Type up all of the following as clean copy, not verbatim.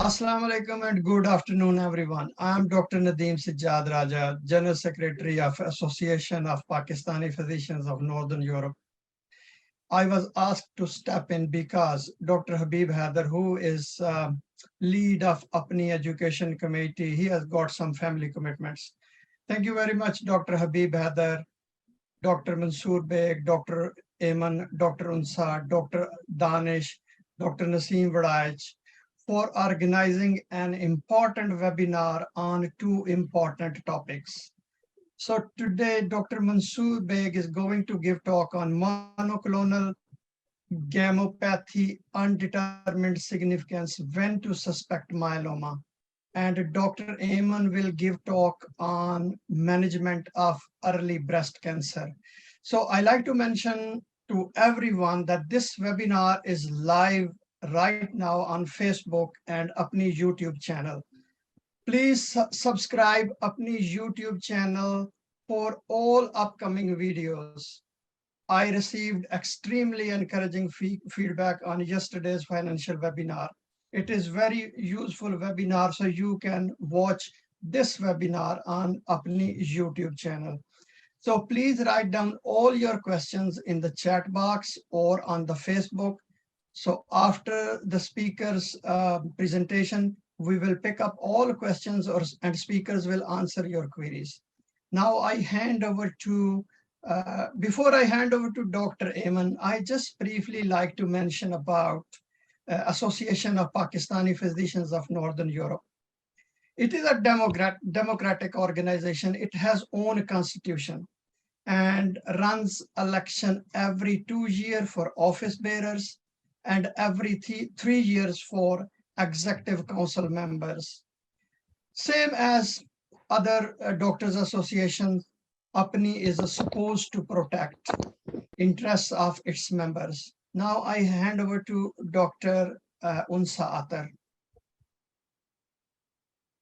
Assalamu alaikum and good afternoon, everyone. I am Dr. Nadeem Sajjad Raja, General Secretary of Association of Pakistani Physicians of Northern Europe. I was asked to step in because Dr. Habib Haider, who is lead of APPNE Education Committee, he has got some family commitments. Thank you very much, Dr. Habib Haider, Dr. Mansoor Beg, Dr. Ayman, Dr. Unsa, Dr. Danish, Dr. Naseem Wadaich, for organizing an important webinar on two important topics. So today, Dr. Mansoor Beg is going to give talk on monoclonal gammopathy, undetermined significance, when to suspect myeloma. And Dr. Ayman will give talk on management of early breast cancer. So I like to mention to everyone that this webinar is live right now on Facebook and APPNE YouTube channel. Please subscribe APPNE YouTube channel for all upcoming videos. I received extremely encouraging feedback on yesterday's financial webinar. It is very useful webinar, so you can watch this webinar on APPNE YouTube channel. So please write down all your questions in the chat box or on the Facebook. So after the speaker's presentation, we will pick up all questions and speakers will answer your queries. Now I hand over to, before I hand over to Dr. Ayman, I just briefly like to mention about Association of Pakistani Physicians of Northern Europe. It is a democratic organization. It has own constitution and runs election every 2 years for office bearers and every 3 years for executive council members. Same as other doctors associations, APPNE is supposed to protect interests of its members. Now I hand over to Dr. Unsa Atar.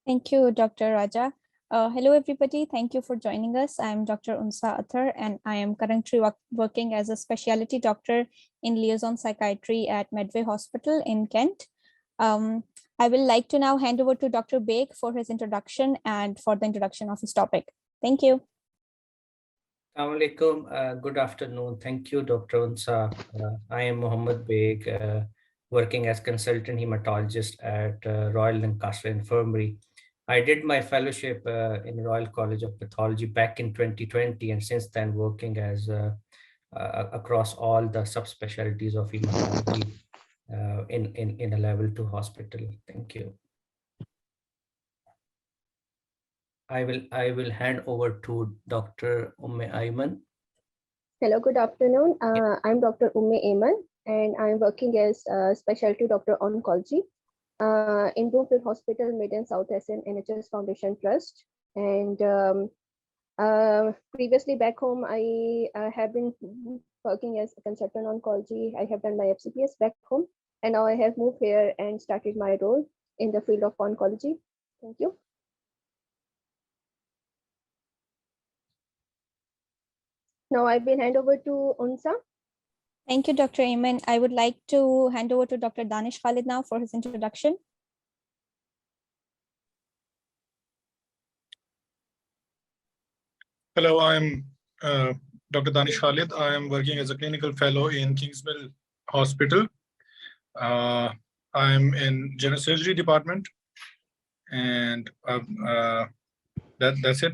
Thank you, Dr. Raja. Hello, everybody. Thank you for joining us. I'm Dr. Unsa Atar, and I am currently working as a specialty doctor in liaison psychiatry at Medway Hospital in Kent. I will like to now hand over to Dr. Beg for his introduction and for the introduction of his topic. Thank you. Assalamu alaikum. Good afternoon. Thank you, Dr. Unsa. I am Mohammed Beg, working as consultant hematologist at Royal Lancaster Infirmary. I did my fellowship in Royal College of Pathology back in 2020, and since then working as across all the subspecialties of hematology in a level 2 hospital. Thank you. I will hand over to Dr. Ayman. Hello, good afternoon. I'm Dr. Ayman, and I'm working as specialty doctor oncology in Broomfield Hospital, Mid and South Asian NHS Foundation Trust. And previously back home, I have been working as a consultant oncology. I have done my FCPS back home, and now I have moved here and started my role in the field of oncology. Thank you. Now I will hand over to Unsa. Thank you, Dr. Ayman. I would like to hand over to Dr. Danish Khalid now for his introduction. Hello, I'm Dr. Danish Khalid. I am working as a clinical fellow in Kingsmill Hospital. I'm in general surgery department, and that's it.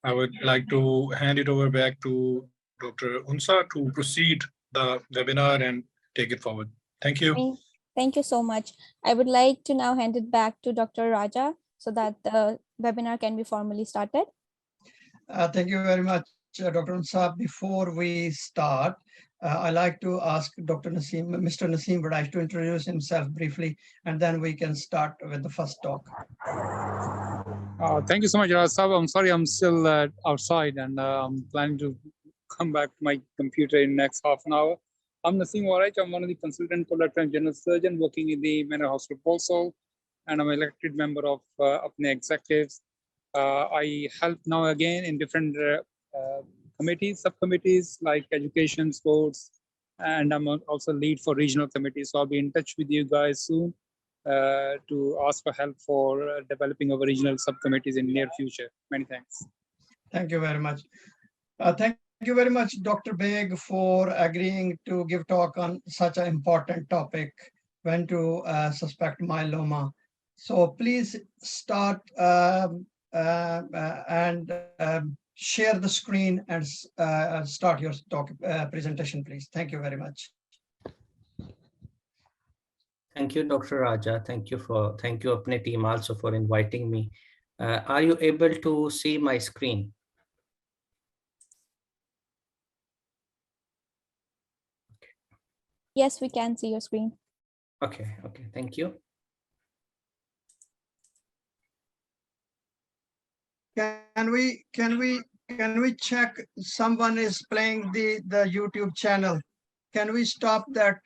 I would like to hand it over back to Dr. Unsa to proceed the webinar and take it forward. Thank you. Thank you so much. I would like to now hand it back to Dr. Raja so that the webinar can be formally started. Thank you very much, Dr. Unsa. Before we start, I'd like to ask Dr. Naseem, Mr. Naseem Wadaich to introduce himself briefly, and then we can start with the first talk. Thank you so much, Rasab. I'm sorry, I'm still outside, and I'm planning to come back to my computer in the next half an hour. I'm Naseem Wadaich. I'm one of the consultant colorectal general surgeon working in the Manor Hospital also, and I'm an elected member of APPNE executives. I help now again in different committees, subcommittees like education, sports, and I'm also lead for regional committees. So I'll be in touch with you guys soon to ask for help for developing our regional subcommittees in near future. Many thanks. Thank you very much. Thank you very much, Dr. Beg, for agreeing to give talk on such an important topic, when to suspect myeloma. So please start and share the screen and start your talk presentation, please. Thank you very much. Thank you, Dr. Raja. Thank you, APPNE team also for inviting me. Are you able to see my screen? Yes, we can see your screen. Okay, thank you. Can we check someone is playing the YouTube channel? Can we stop that?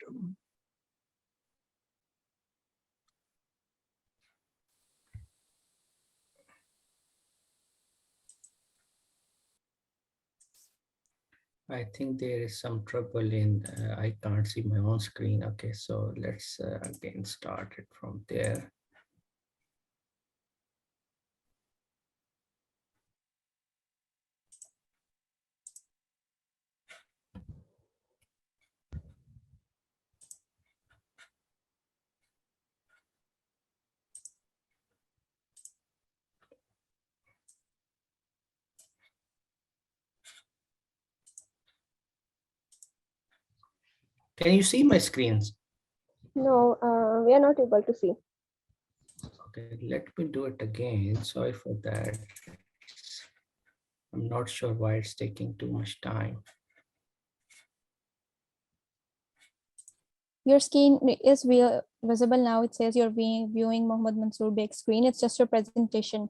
I think there is some trouble in, I can't see my own screen. Okay, so let's again start it from there. Can you see my screens? No, we are not able to see. Okay, let me do it again. Sorry for that. I'm not sure why it's taking too much time. Your screen is visible now. It says you're viewing Mohammed Mansoor Beg's screen. It's just your presentation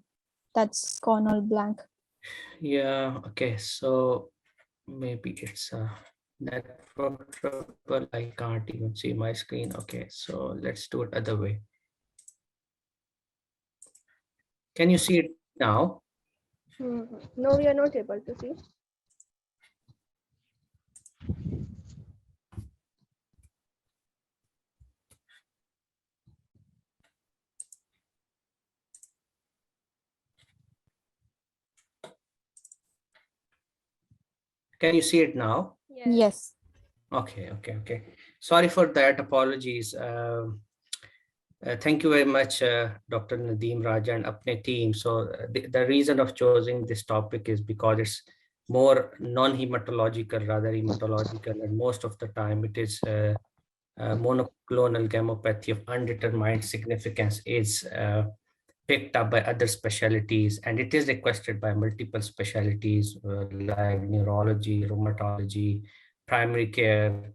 that's gone all blank. Yeah, okay, so maybe it's a network trouble. I can't even see my screen. Okay, so let's do it other way. Can you see it now? No, we are not able to see. Can you see it now? Yes. Okay. Sorry for that. Apologies. Thank you very much, Dr. Nadeem Raja and APPNE team. So the reason of choosing this topic is because it's more non-hematological, rather hematological, and most of the time it is monoclonal gammopathy of undetermined significance is picked up by other specialties, and it is requested by multiple specialties like neurology, rheumatology, primary care,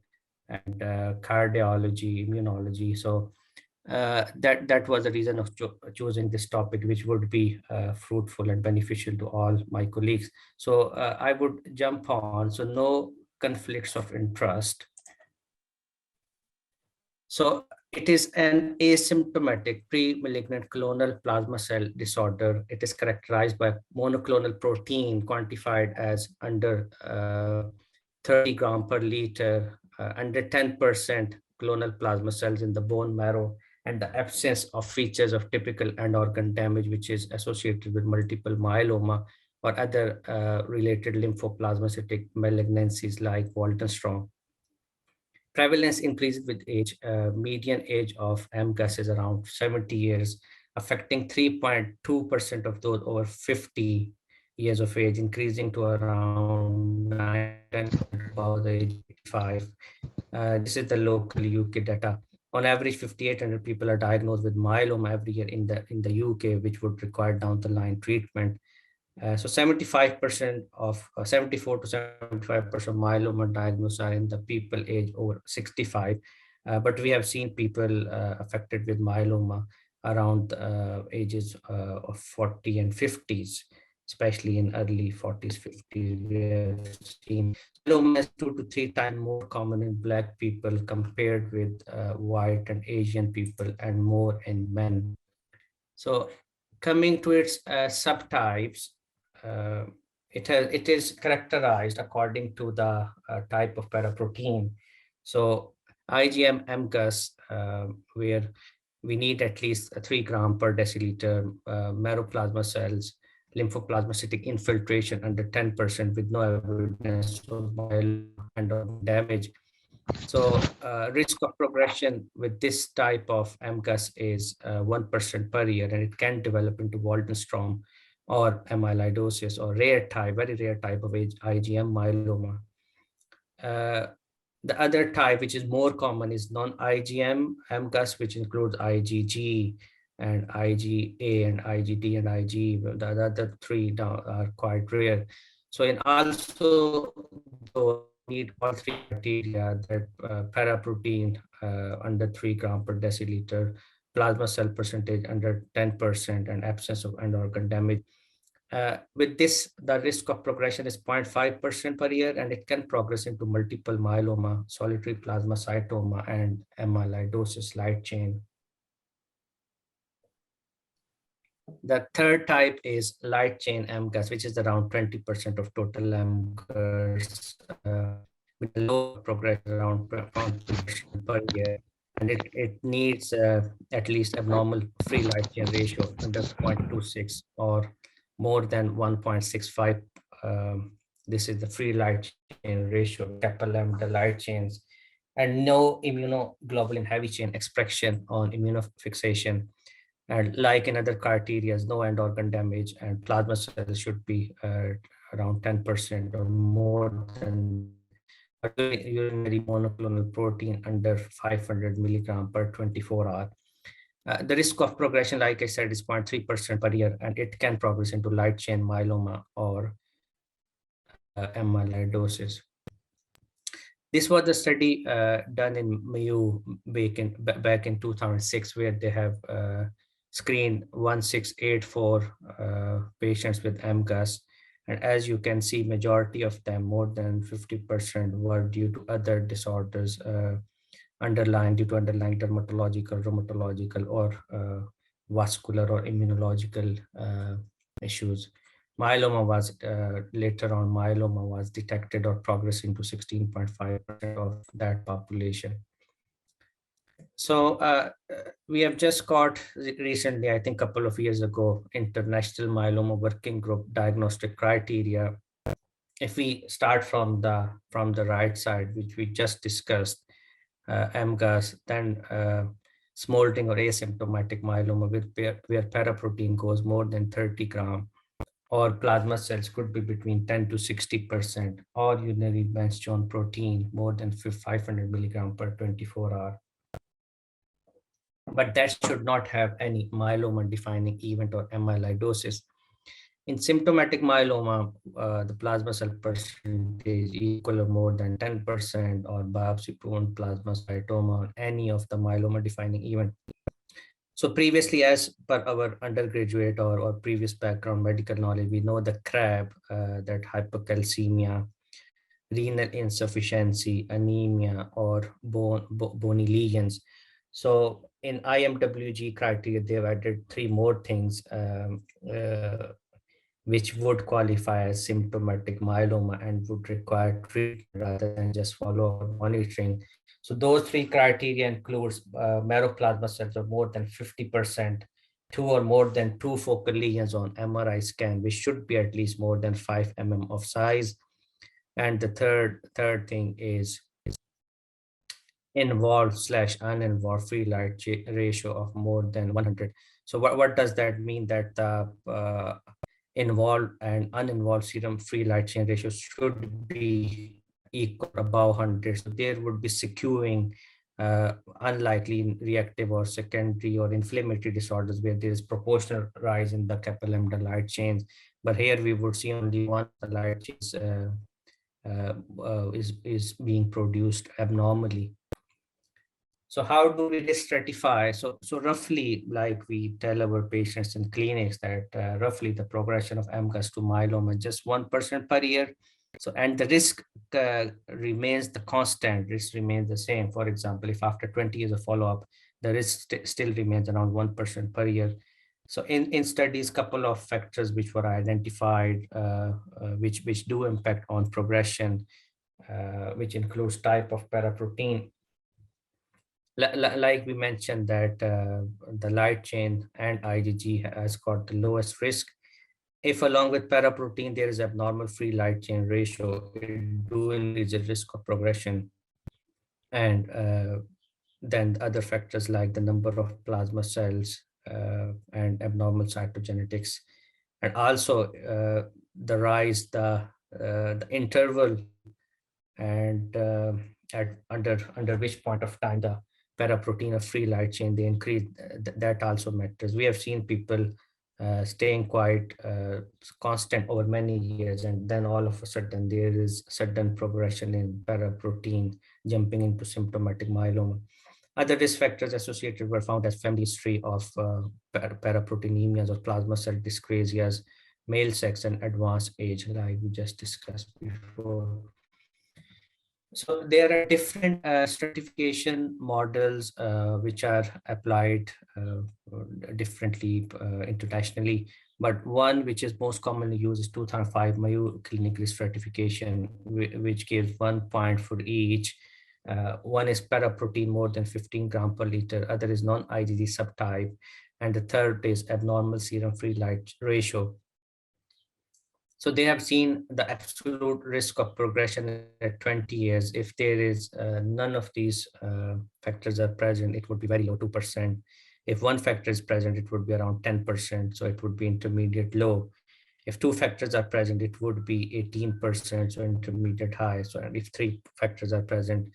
and cardiology, immunology. So that was the reason of choosing this topic, which would be fruitful and beneficial to all my colleagues. So I would jump on. So no conflicts of interest. So it is an asymptomatic pre-malignant clonal plasma cell disorder. It is characterized by monoclonal protein quantified as under 30 gram per liter, under 10% clonal plasma cells in the bone marrow, and the absence of features of typical end organ damage, which is associated with multiple myeloma or other related lymphoplasmacytic malignancies like Waldenstrom. Prevalence increases with age. Median age of MGUS is around 70 years, affecting 3.2% of those over 50 years of age, increasing to around 9% above the age of 85. This is the local UK data. On average, 5,800 people are diagnosed with myeloma every year in the UK, which would require down the line treatment. So 75% of 74 to 75% myeloma diagnosed are in the people age over 65. But we have seen people affected with myeloma around ages of 40 and 50s, especially in early 40s, 50s. We have seen myeloma is 2 to 3 times more common in Black people compared with white and Asian people, and more in men. So coming to its subtypes, it is characterized according to the type of paraprotein. So IgM MGUS, where we need at least 3 gram per deciliter marrow plasma cells, lymphoplasmacytic infiltration under 10% with no evidence of myeloma and of damage. So risk of progression with this type of MGUS is 1% per year, and it can develop into Waldenstrom or amyloidosis or rare type, very rare type of IgM myeloma. The other type, which is more common, is non-IgM MGUS, which includes IgG and IgA and IgD and IgE. The other three are quite rare. So in also need all three criteria, that paraprotein under 3 gram per deciliter, plasma cell percentage under 10%, and absence of end organ damage. With this, the risk of progression is 0.5% per year, and it can progress into multiple myeloma, solitary plasmacytoma, and amyloidosis light chain. The third type is light chain MGUS, which is around 20% of total MGUS, with low progression around 0.2% per year. And it needs at least abnormal free light chain ratio under 0.26 or more than 1.65. This is the free light chain ratio, kappa lambda light chains, and no immunoglobulin heavy chain expression on immunofixation. And like in other criteria, no end organ damage, and plasma cells should be around 10% or more than urinary monoclonal protein under 500 milligram per 24 hour. The risk of progression, like I said, is 0.3% per year, and it can progress into light chain myeloma or amyloidosis. This was the study done in Mayo back in 2006, where they have screened 1684 patients with MGUS. And as you can see, majority of them, more than 50%, were due to other disorders, due to underlying dermatological, rheumatological, or vascular or immunological issues. Myeloma was later on, myeloma was detected or progressing to 16.5% of that population. So we have just got recently, I think a couple of years ago, International Myeloma Working Group diagnostic criteria. If we start from the right side, which we just discussed, MGUS, then smoldering or asymptomatic myeloma where paraprotein goes more than 30 gram, or plasma cells could be between 10 to 60%, or urinary bench-John protein more than 500 milligram per 24 hour. But that should not have any myeloma defining event or amyloidosis. In symptomatic myeloma, the plasma cell percentage equal or more than 10%, or biopsy-proven plasmacytoma, or any of the myeloma defining event. So previously, as per our undergraduate or previous background medical knowledge, we know the CRAB, that hypocalcemia, renal insufficiency, anemia, or bony lesions. So in IMWG criteria, they've added 3 more things which would qualify as symptomatic myeloma and would require treatment rather than just follow-up monitoring. So those 3 criteria includes marrow plasma cells of more than 50%, 2 or more than 2 focal lesions on MRI scan, which should be at least more than 5 mm of size. And the third thing is involved/uninvolved free light ratio of more than 100. So what does that mean? That the involved and uninvolved serum free light chain ratio should be equal above 100. So there would be securing unlikely reactive or secondary or inflammatory disorders where there is proportional rise in the kappa lambda light chains. But here we would see only one light chains is being produced abnormally. So how do we risk stratify? So roughly, like we tell our patients in clinics that roughly the progression of MGUS to myeloma just 1% per year. So, and the risk remains the constant, risk remains the same. For example, if after 20 years of follow-up, the risk still remains around 1% per year. So in studies, couple of factors which were identified, which do impact on progression, which includes type of paraprotein. Like we mentioned that the light chain and IgG has got the lowest risk. If along with paraprotein there is abnormal free light chain ratio, it do increase the risk of progression. And then other factors like the number of plasma cells and abnormal cytogenetics, and also the rise the interval and under which point of time the paraprotein or free light chain they increase, that also matters. We have seen people staying quite constant over many years, and then all of a sudden there is sudden progression in paraprotein jumping into symptomatic myeloma. Other risk factors associated were found as family history of paraproteinemias or plasma cell dyscrasias, male sex, and advanced age, like we just discussed before. So there are different stratification models which are applied differently internationally. But one which is most commonly used is 2005 Mayo clinical stratification, which gives 1 point for each. One is paraprotein more than 15 gram per liter, other is non-IgG subtype, and the third is abnormal serum free light ratio. So they have seen the absolute risk of progression at 20 years. If there is none of these factors are present, it would be very low, 2%. If one factor is present, it would be around 10%, so it would be intermediate low. If two factors are present, it would be 18%, so intermediate high. So if three factors are present,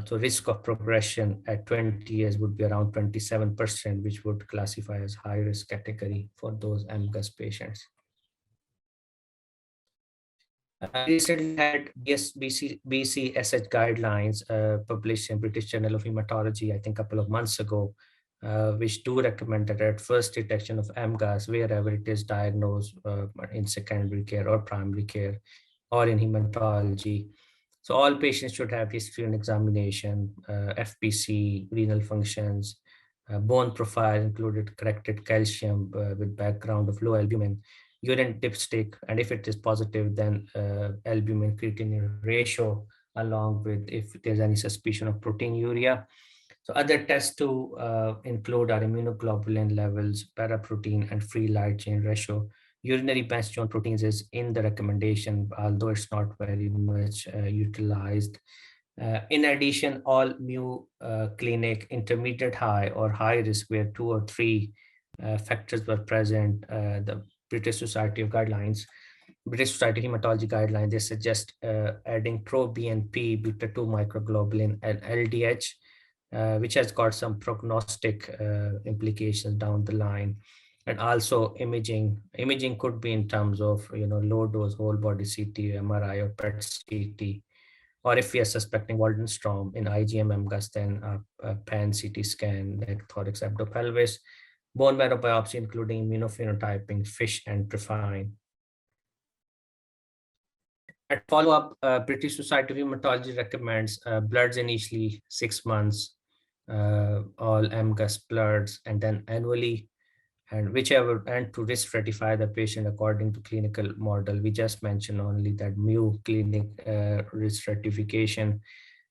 so risk of progression at 20 years would be around 27%, which would classify as high risk category for those MGUS patients. We recently had BCSH guidelines published in British Journal of Hematology, I think a couple of months ago, which do recommend that at first detection of MGUS, wherever it is diagnosed in secondary care or primary care or in hematology. So all patients should have history and examination, FPC, renal functions, bone profile included corrected calcium with background of low albumin, urine dipstick, and if it is positive, then albumin creatinine ratio, along with if there's any suspicion of proteinuria. So other tests to include are immunoglobulin levels, paraprotein, and free light chain ratio. Urinary bastion proteins is in the recommendation, although it's not very much utilized. In addition, all mu clinic intermediate high or high risk where 2 or 3 factors were present, the British Society of Guidelines, British Society of Hematology guideline, they suggest adding pro-BNP, beta-2 microglobulin, and LDH, which has got some prognostic implications down the line. And also imaging could be in terms of low dose whole body CT, MRI, or PET CT, or if we are suspecting Waldenstrom in IgM MGUS, then a pan CT scan, neck, thorax, abdopelvis, bone marrow biopsy, including immunophenotyping, FISH, and Trifine. At follow-up, British Society of Hematology recommends bloods initially 6 months, all MGUS bloods, and then annually, and to risk stratify the patient according to clinical model. We just mentioned only that mu clinic risk stratification,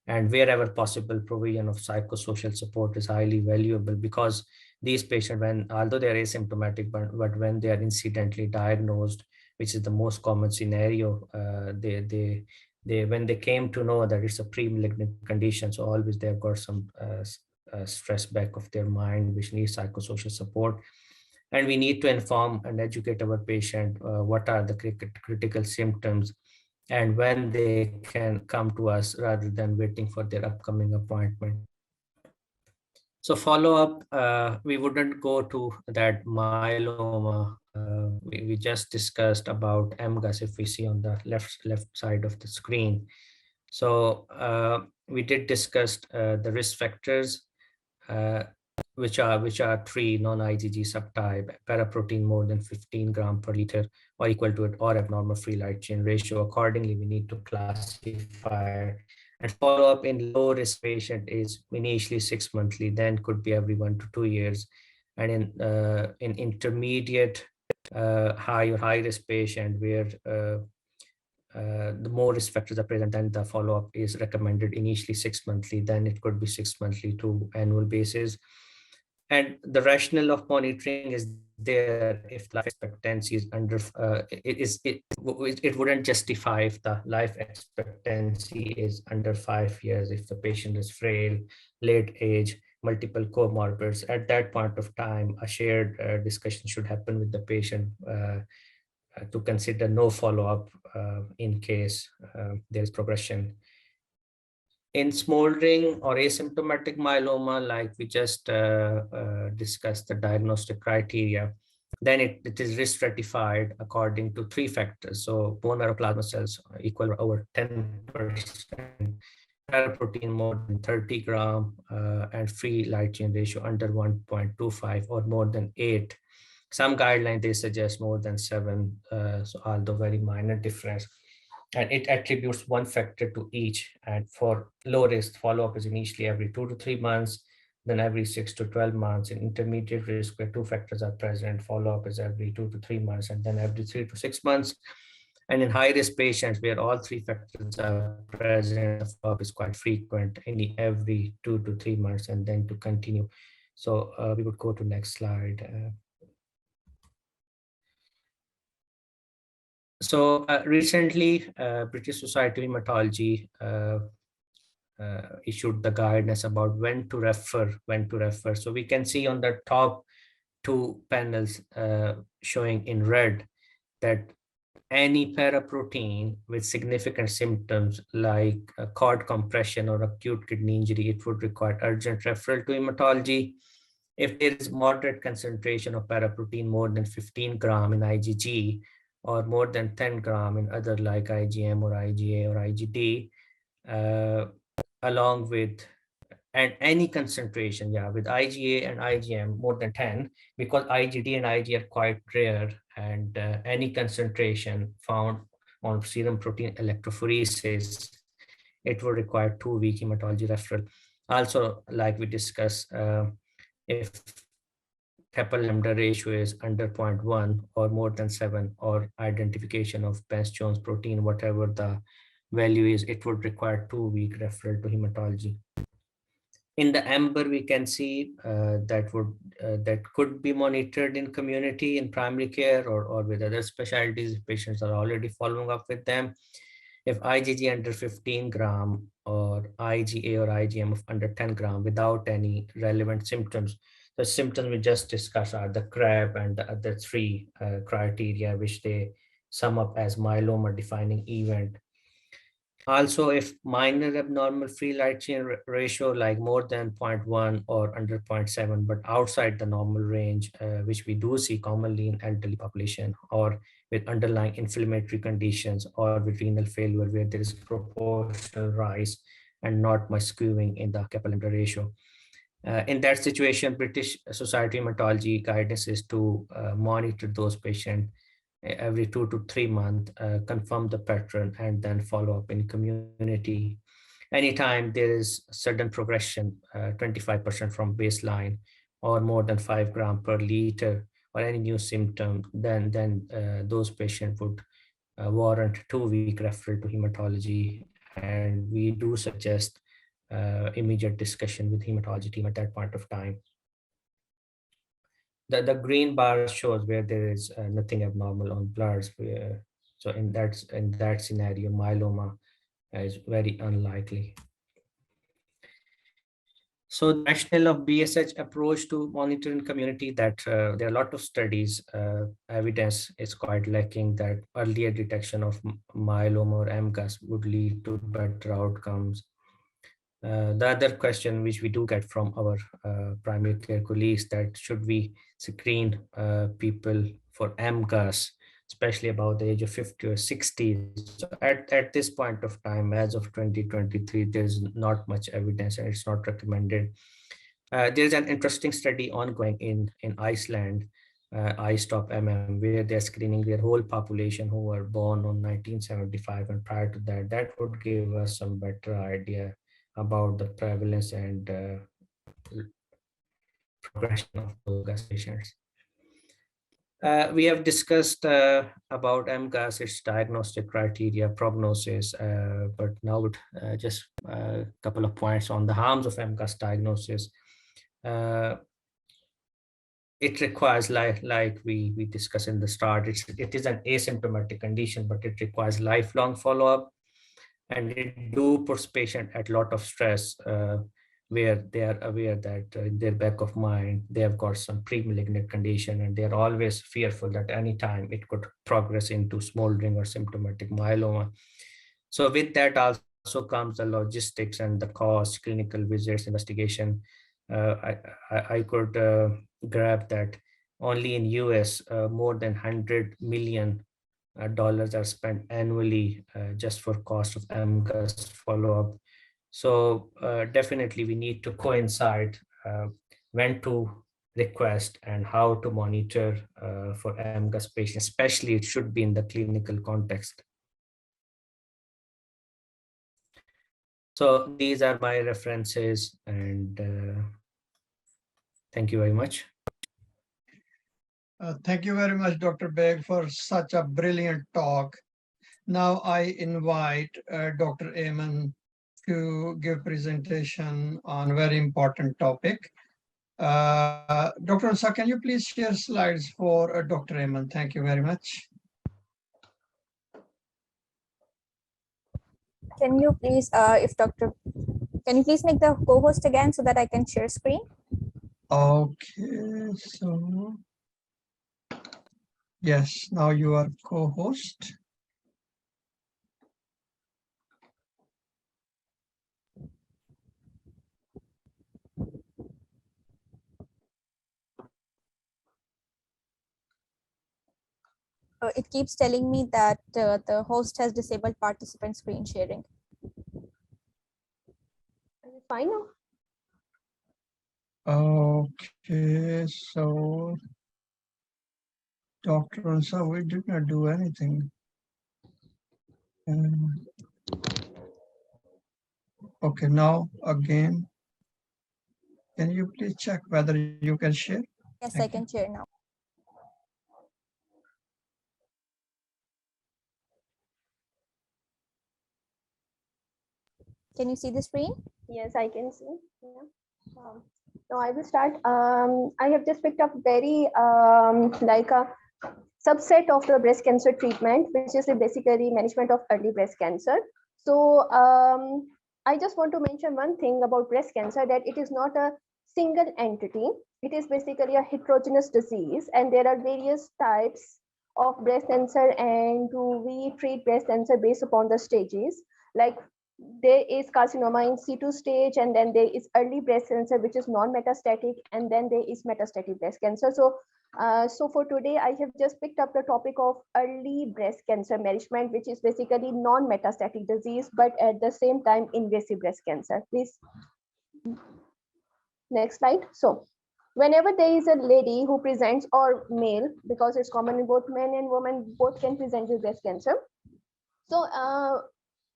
and wherever possible, provision of psychosocial support is highly valuable, because these patients, although they are asymptomatic, but when they are incidentally diagnosed, which is the most common scenario, when they came to know that it's a pre-malignant condition, so always they've got some stress back of their mind, which needs psychosocial support. And we need to inform and educate our patient what are the critical symptoms and when they can come to us rather than waiting for their upcoming appointment. So follow-up, we wouldn't go to that myeloma. We just discussed about MGUS, if we see on the left side of the screen. So we did discuss the risk factors, which are 3: non-IgG subtype, paraprotein more than 15 gram per liter or equal to it, or abnormal free light chain ratio. Accordingly, we need to classify. And follow-up in low-risk patient is initially 6 monthly, then could be every 1 to 2 years. And in intermediate high or high-risk patient where the more risk factors are present, then the follow-up is recommended initially 6 monthly, then it could be 6 monthly to annual basis. And the rationale of monitoring is there if life expectancy is under, it wouldn't justify if the life expectancy is under 5 years, if the patient is frail, late age, multiple comorbids. At that point of time, a shared discussion should happen with the patient to consider no follow-up in case there is progression. In smoldering or asymptomatic myeloma, like we just discussed the diagnostic criteria, then it is risk stratified according to 3 factors. So bone marrow plasma cells equal over 10%, paraprotein more than 30 gram, and free light chain ratio under 1.25 or more than 8. Some guidelines, they suggest more than 7, so although very minor difference. And it attributes 1 factor to each. And for low risk, follow-up is initially every 2 to 3 months, then every 6 to 12 months. In intermediate risk, where 2 factors are present, follow-up is every 2 to 3 months, and then every 3 to 6 months. And in high-risk patients, where all 3 factors are present, the follow-up is quite frequent, every 2 to 3 months, and then to continue. So we would go to next slide. So recently, British Society of Hematology issued the guidance about when to refer. So we can see on the top 2 panels showing in red that any paraprotein with significant symptoms like cord compression or acute kidney injury, it would require urgent referral to hematology. If there is moderate concentration of paraprotein more than 15 gram in IgG or more than 10 gram in other like IgM or IgA or IgD, along with and any concentration, with IgA and IgM more than 10, because IgD and Ig are quite rare, and any concentration found on serum protein electrophoresis, it will require 2-week hematology referral. Also, like we discussed, if kappa lambda ratio is under 0.1 or more than 7, or identification of Bence-Jones protein, whatever the value is, it would require 2-week referral to hematology. In the amber, we can see that could be monitored in community, in primary care, or with other specialties if patients are already following up with them. If IgG under 15 gram or IgA or IgM of under 10 gram without any relevant symptoms. The symptoms we just discussed are the CRAB and the other 3 criteria, which they sum up as myeloma defining event. Also, if minor abnormal free light chain ratio, like more than 0.1 or under 0.7, but outside the normal range, which we do see commonly in elderly population, or with underlying inflammatory conditions, or with renal failure, where there is proportional rise and not much skewing in the kappa lambda ratio. In that situation, British Society of Hematology guidance is to monitor those patients every 2 to 3 months, confirm the pattern, and then follow up in community. Anytime there is sudden progression, 25% from baseline, or more than 5 gram per liter, or any new symptom, then those patients would warrant 2-week referral to hematology. And we do suggest immediate discussion with hematology team at that point of time. The green bar shows where there is nothing abnormal on bloods. So in that scenario, myeloma is very unlikely. So the rationale of BSH approach to monitoring community, that there are a lot of studies, evidence is quite lacking that earlier detection of myeloma or MGUS would lead to better outcomes. The other question which we do get from our primary care colleagues, that should we screen people for MGUS, especially about the age of 50 or 60. So at this point of time, as of 2023, there's not much evidence and it's not recommended. There's an interesting study ongoing in Iceland, iStop-MM, where they're screening their whole population who were born on 1975 and prior to that. That would give us some better idea about the prevalence and progression of those patients. We have discussed about MCAS, its diagnostic criteria, prognosis, but now just a couple of points on the harms of MCAS diagnosis. It requires, like we discussed in the start, it is an asymptomatic condition, but it requires lifelong follow-up, and it do puts patient at a lot of stress, where they are aware that in their back of mind they have got some pre-malignant condition, and they are always fearful that any time it could progress into smoldering or symptomatic myeloma. So with that also comes the logistics and the cost, clinical visits, investigation. I could grab that only in US more than $100 million are spent annually just for cost of MCAS follow-up. So definitely we need to coincide when to request and how to monitor for MCAS patients, especially it should be in the clinical context. So these are my references, and thank you very much. Thank you very much, Dr. Beg, for such a brilliant talk. Now I invite Dr. Aman to give presentation on a very important topic. Dr. Unsa, can you please share slides for Dr. Aman? Thank you very much. Can you please, can you please make the co-host again so that I can share screen? Okay, so yes, now you are co-host. It keeps telling me that the host has disabled participant screen sharing. Is it fine now? Okay, so Dr. Unsa, we did not do anything. Okay, now again, can you please check whether you can share? Yes, Thank I can share now. Can you see the screen? Yes, I can see. Yeah. So I will start. I have just picked up very like a subset of the breast cancer treatment, which is basically management of early breast cancer. So I just want to mention one thing about breast cancer, that it is not a single entity. It is basically a heterogeneous disease, and there are various types of breast cancer, and we treat breast cancer based upon the stages. Like there is carcinoma in situ stage, and then there is early breast cancer, which is non-metastatic, and then there is metastatic breast cancer. So so for today, I have just picked up the topic of early breast cancer management, which is basically non-metastatic disease, but at the same time invasive breast cancer. Please, next slide. So whenever there is a lady who presents, or male, because it's common in both men and women, both can present with breast cancer. So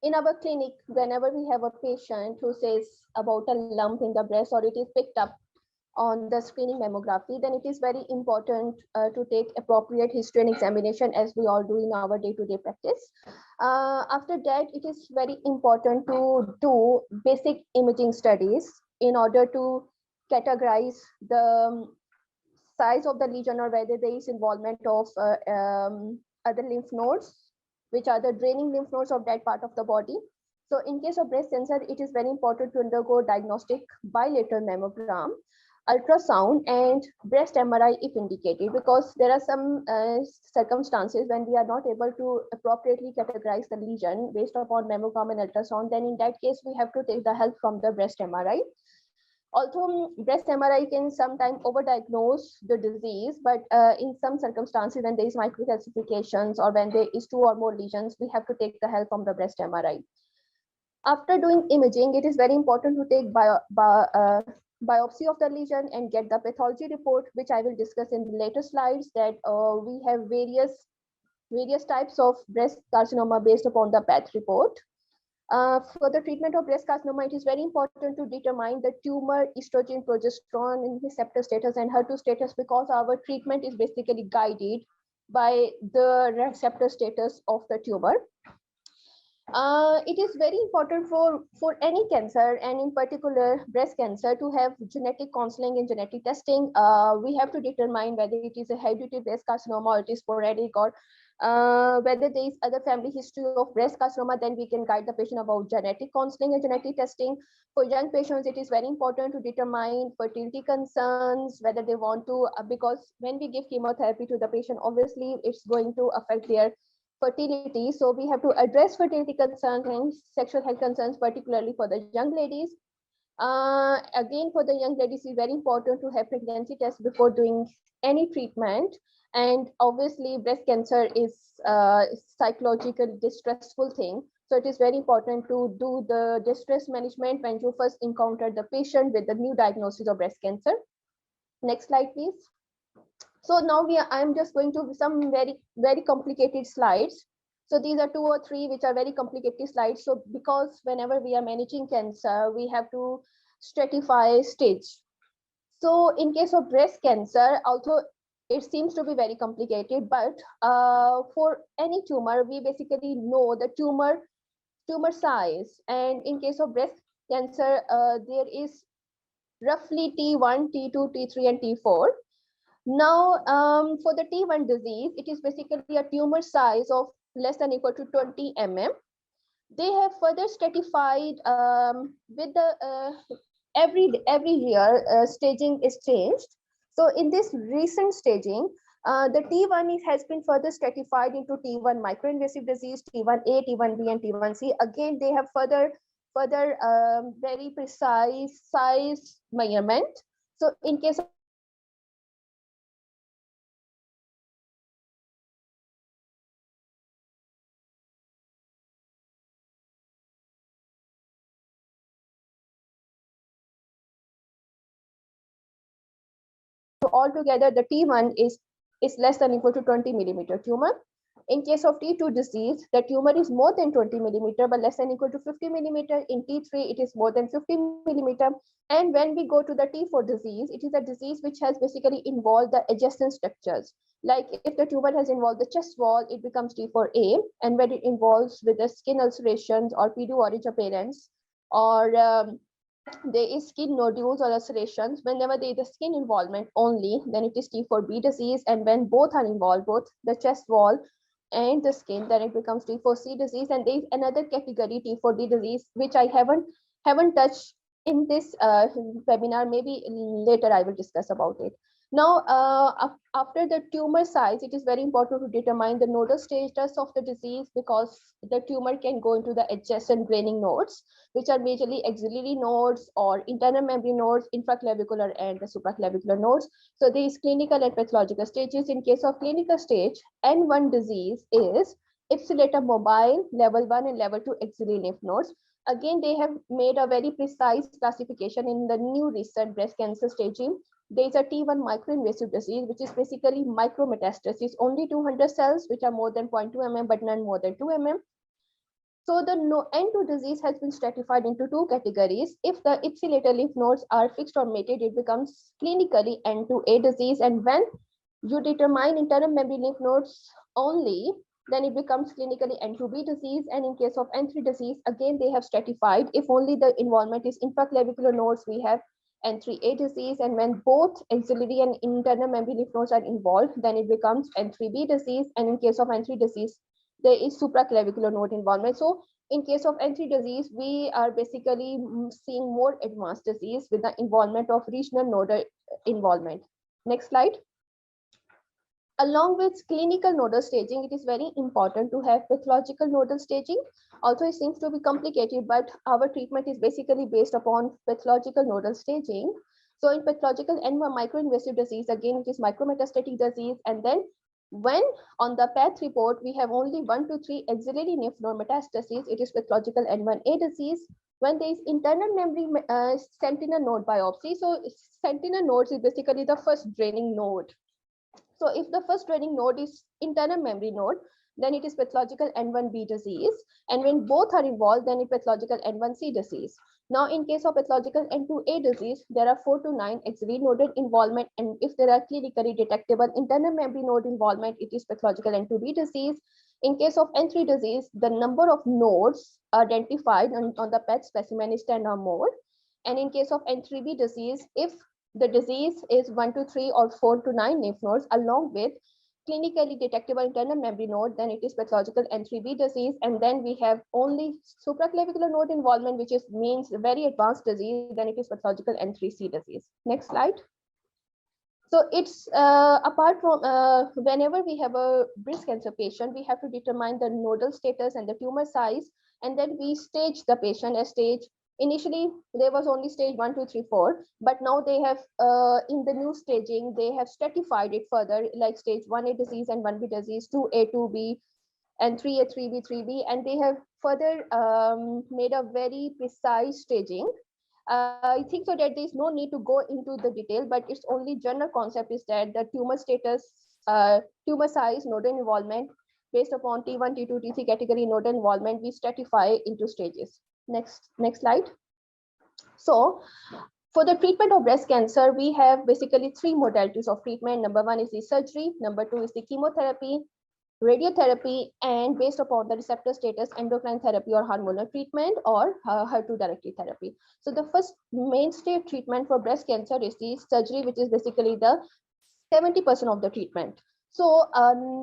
in our clinic, whenever we have a patient who says about a lump in the breast, or it is picked up on the screening mammography, then it is very important to take appropriate history and examination, as we all do in our day-to-day practice. After that, it is very important to do basic imaging studies in order to categorize the size of the lesion, or whether there is involvement of other lymph nodes, which are the draining lymph nodes of that part of the body. So in case of breast cancer, it is very important to undergo diagnostic bilateral mammogram, ultrasound, and breast MRI if indicated, because there are some circumstances when we are not able to appropriately categorize the lesion based upon mammogram and ultrasound. Then in that case, we have to take the help from the breast MRI. Although breast MRI can sometimes overdiagnose the disease, but in some circumstances, when there is microcalcifications or when there is 2 or more lesions, we have to take the help from the breast MRI. After doing imaging, it is very important to take biopsy of the lesion and get the pathology report, which I will discuss in the later slides, that we have various types of breast carcinoma based upon the path report. For the treatment of breast carcinoma, it is very important to determine the tumor estrogen, progesterone, and receptor status and HER2 status, because our treatment is basically guided by the receptor status of the tumor. It is very important for any cancer, and in particular breast cancer, to have genetic counseling and genetic testing. We have to determine whether it is a hereditary breast carcinoma or it is sporadic, or whether there is other family history of breast carcinoma. Then we can guide the patient about genetic counseling and genetic testing. For young patients, it is very important to determine fertility concerns, whether they want to, because when we give chemotherapy to the patient, obviously it's going to affect their fertility. So we have to address fertility concerns and sexual health concerns, particularly for the young ladies. Again, for the young ladies, it's very important to have pregnancy tests before doing any treatment. And obviously, breast cancer is a psychological distressful thing. So it is very important to do the distress management when you first encounter the patient with the new diagnosis of breast cancer. Next slide, please. So now I'm just going to some very complicated slides. So these are 2 or 3 which are very complicated slides. So because whenever we are managing cancer, we have to stratify stage. So in case of breast cancer, although it seems to be very complicated, but for any tumor, we basically know the tumor size. And in case of breast cancer, there is roughly T1, T2, T3, and T4. Now, for the T1 disease, it is basically a tumor size of less than equal to 20 mm. They have further stratified with the every year staging is changed. So in this recent staging, the T1 has been further stratified into T1 microinvasive disease, T1A, T1B, and T1C. Again, they have further very precise size measurement. So in case of altogether, the T1 is less than equal to 20 millimeter tumor. In case of T2 disease, the tumor is more than 20 millimeter, but less than equal to 50 millimeter. In T3, it is more than 50 millimeter. And when we go to the T4 disease, it is a disease which has basically involved the adjacent structures. Like if the tumor has involved the chest wall, it becomes T4A. And when it involves with the skin ulcerations or pedo-orange appearance, or there is skin nodules or ulcerations, whenever there is a skin involvement only, then it is T4B disease. And when both are involved, both the chest wall and the skin, then it becomes T4C disease. And there is another category, T4D disease, which I haven't touched in this webinar. Maybe later I will discuss about it. Now, after the tumor size, it is very important to determine the nodal status of the disease, because the tumor can go into the adjacent draining nodes, which are majorly axillary nodes or internal membrane nodes, infraclavicular and the supraclavicular nodes. So there is clinical and pathological stages. In case of clinical stage, N1 disease is ipsilatum mobile, level 1 and level 2 axillary lymph nodes. Again, they have made a very precise classification in the new recent breast cancer staging. There is a T1 microinvasive disease, which is basically micrometastasis, only 200 cells, which are more than 0.2 mm, but none more than 2 mm. So the N2 disease has been stratified into 2 categories. If the ipsilateral lymph nodes are fixed or mated, it becomes clinically N2A disease. And when you determine internal membrane lymph nodes only, then it becomes clinically N2B disease. And in case of N3 disease, again, they have stratified. If only the involvement is infraclavicular nodes, we have N3A disease. And when both axillary and internal membrane lymph nodes are involved, then it becomes N3B disease. And in case of N3 disease, there is supraclavicular node involvement. So in case of N3 disease, we are basically seeing more advanced disease with the involvement of regional nodal involvement. Next slide. Along with clinical nodal staging, it is very important to have pathological nodal staging. Also, it seems to be complicated, but our treatment is basically based upon pathological nodal staging. So in pathological N1 microinvasive disease, again, it is micrometastatic disease. And then when on the path report, we have only 1 to 3 axillary lymph node metastases, it is pathological N1A disease. When there is internal membrane sentinel node biopsy, so sentinel nodes is basically the first draining node. So if the first draining node is internal membrane node, then it is pathological N1B disease. And when both are involved, then it's pathological N1C disease. Now, in case of pathological N2A disease, there are 4 to 9 axillary nodal involvement. And if there are clinically detectable internal memory node involvement, it is pathological N2B disease. In case of N3 disease, the number of nodes identified on the PET specimen is 10 or more. And in case of N3B disease, if the disease is 1 to 3 or 4 to 9 lymph nodes along with clinically detectable internal memory node, then it is pathological N3B disease. And then we have only supraclavicular node involvement, which means very advanced disease, then it is pathological N3C disease. Next slide. So it's apart from whenever we have a breast cancer patient, we have to determine the nodal status and the tumor size, and then we stage the patient as stage. Initially, there was only stage 1, 2, 3, 4, but now they have in the new staging, they have stratified it further, like stage 1A disease and 1B disease, 2A, 2B, and 3A, 3B, 3B, and they have further made a very precise staging. I think so that there is no need to go into the detail, but it's only general concept is that the tumor status, tumor size, nodal involvement, based upon T1, T2, T3 category nodal involvement, we stratify into stages. Next slide. So for the treatment of breast cancer, we have basically 3 modalities of treatment. Number 1 is the surgery. Number 2 is the chemotherapy, radiotherapy, and based upon the receptor status, endocrine therapy or hormonal treatment or HER2-directed therapy. So the first mainstay treatment for breast cancer is the surgery, which is basically the 70% of the treatment. So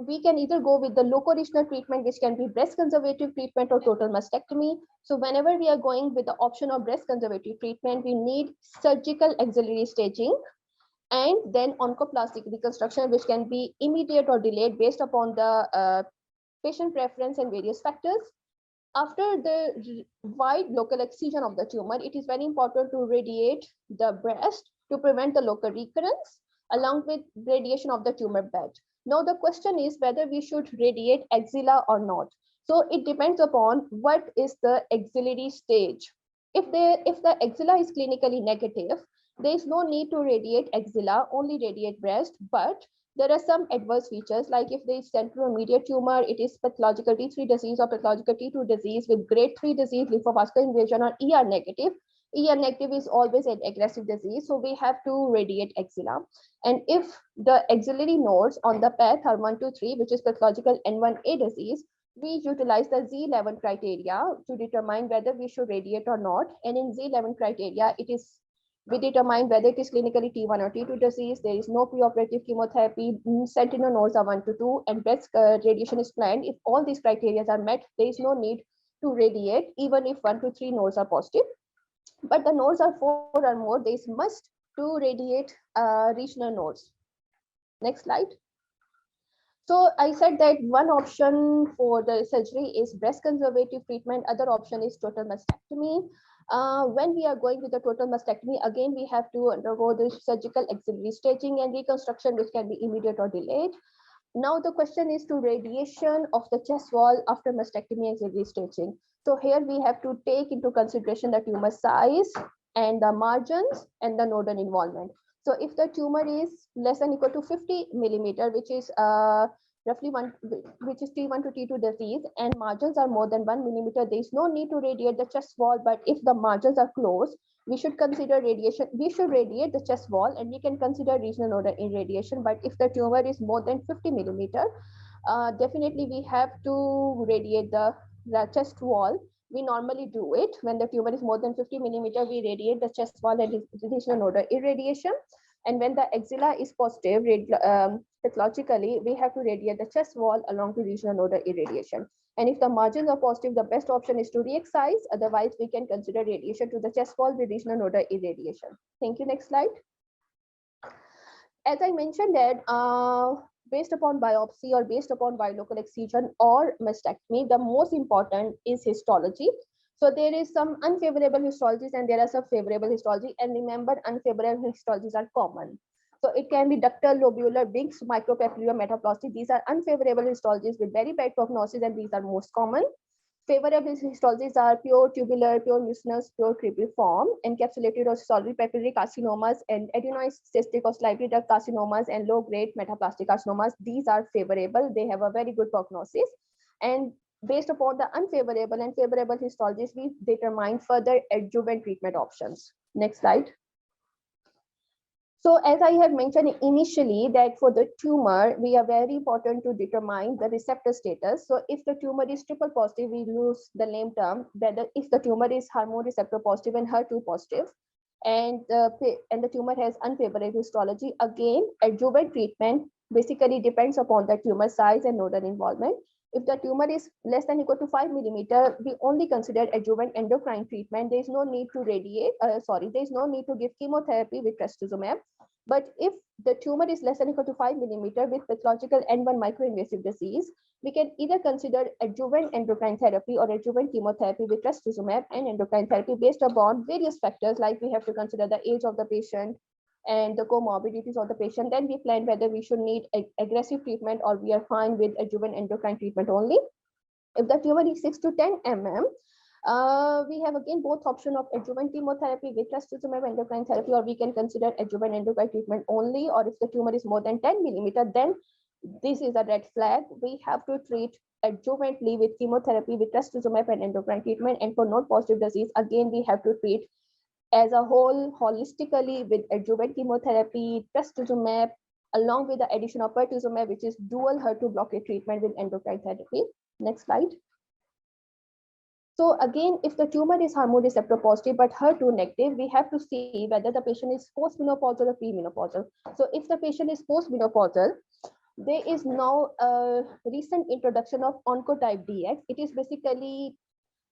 we can either go with the loco-regional treatment, which can be breast conservative treatment or total mastectomy. So whenever we are going with the option of breast conservative treatment, we need surgical axillary staging, and then oncoplastic reconstruction, which can be immediate or delayed based upon the patient preference and various factors. After the wide local excision of the tumor, it is very important to radiate the breast to prevent the local recurrence along with radiation of the tumor bed. Now the question is whether we should radiate axilla or not. So it depends upon what is the axillary stage. If the axilla is clinically negative, there is no need to radiate axilla, only radiate breast, but there are some adverse features, like if there is central or medial tumor, it is pathological T3 disease or pathological T2 disease with grade 3 disease, lymphovascular invasion, or ER negative. ER negative is always an aggressive disease, so we have to radiate axilla. And if the axillary nodes on the path are 1 to 3, which is pathological N1A disease, we utilize the Z11 criteria to determine whether we should radiate or not. And in Z11 criteria, we determine whether it is clinically T1 or T2 disease. There is no preoperative chemotherapy, sentinel nodes are 1 to 2, and breast radiation is planned. If all these criteria are met, there is no need to radiate, even if 1 to 3 nodes are positive. But the nodes are 4 or more, there is must to radiate regional nodes. Next slide. So I said that one option for the surgery is breast conservative treatment. Other option is total mastectomy. When we are going with the total mastectomy, again, we have to undergo the surgical axillary staging and reconstruction, which can be immediate or delayed. Now the question is to radiation of the chest wall after mastectomy axillary staging. So here we have to take into consideration the tumor size and the margins and the nodal involvement. So if the tumor is less than or equal to 50 millimeter, which is roughly which is T1 to T2 disease, and margins are more than 1 millimeter, there is no need to radiate the chest wall. But if the margins are close, we should consider radiation. We should radiate the chest wall, and we can consider regional nodal irradiation. But if the tumor is more than 50 millimeter, definitely we have to radiate the chest wall. We normally do it when the tumor is more than 50 millimeter. We radiate the chest wall and regional nodal irradiation. And when the axilla is positive, pathologically, we have to radiate the chest wall along the regional nodal irradiation. And if the margins are positive, the best option is to re-excise. Otherwise, we can consider radiation to the chest wall with regional nodal irradiation. Thank you. Next slide. As I mentioned that based upon biopsy or based upon bilocal excision or mastectomy, the most important is histology. So there is some unfavorable histologies and there are some favorable histology. And remember, unfavorable histologies are common. So it can be ductal, lobular, Binks, micropapillary, metaplastic. These are unfavorable histologies with very bad prognosis, and these are most common. Favorable histologies are pure tubular, pure mucinous, pure cribriform, encapsulated or solid papillary carcinomas, and adenoid cystic or salivary duct carcinomas, and low-grade metaplastic carcinomas. These are favorable. They have a very good prognosis. And based upon the unfavorable and favorable histologies, we determine further adjuvant treatment options. Next slide. So as I have mentioned initially that for the tumor, we are very important to determine the receptor status. So if the tumor is triple positive, we use the name term, whether if the tumor is hormone receptor positive and HER2 positive, and the tumor has unfavorable histology, again, adjuvant treatment basically depends upon the tumor size and nodal involvement. If the tumor is less than or equal to 5 millimeter, we only consider adjuvant endocrine treatment. There is no need to there is no need to give chemotherapy with trastuzumab. But if the tumor is less than or equal to 5 millimeter with pathological N1 microinvasive disease, we can either consider adjuvant endocrine therapy or adjuvant chemotherapy with trastuzumab and endocrine therapy based upon various factors, like we have to consider the age of the patient and the comorbidities of the patient. Then we plan whether we should need aggressive treatment or we are fine with adjuvant endocrine treatment only. If the tumor is 6 to 10 mm, we have again both option of adjuvant chemotherapy with trastuzumab endocrine therapy, or we can consider adjuvant endocrine treatment only. Or if the tumor is more than 10 millimeter, then this is a red flag. We have to treat adjuvantly with chemotherapy with trastuzumab and endocrine treatment. And for node positive disease, again, we have to treat as a whole holistically with adjuvant chemotherapy, trastuzumab, along with the addition of pertuzumab, which is dual HER2 blockade treatment with endocrine therapy. Next slide. So again, if the tumor is hormone receptor positive but HER2 negative, we have to see whether the patient is postmenopausal or premenopausal. So if the patient is postmenopausal, there is now a recent introduction of Oncotype DX. It is basically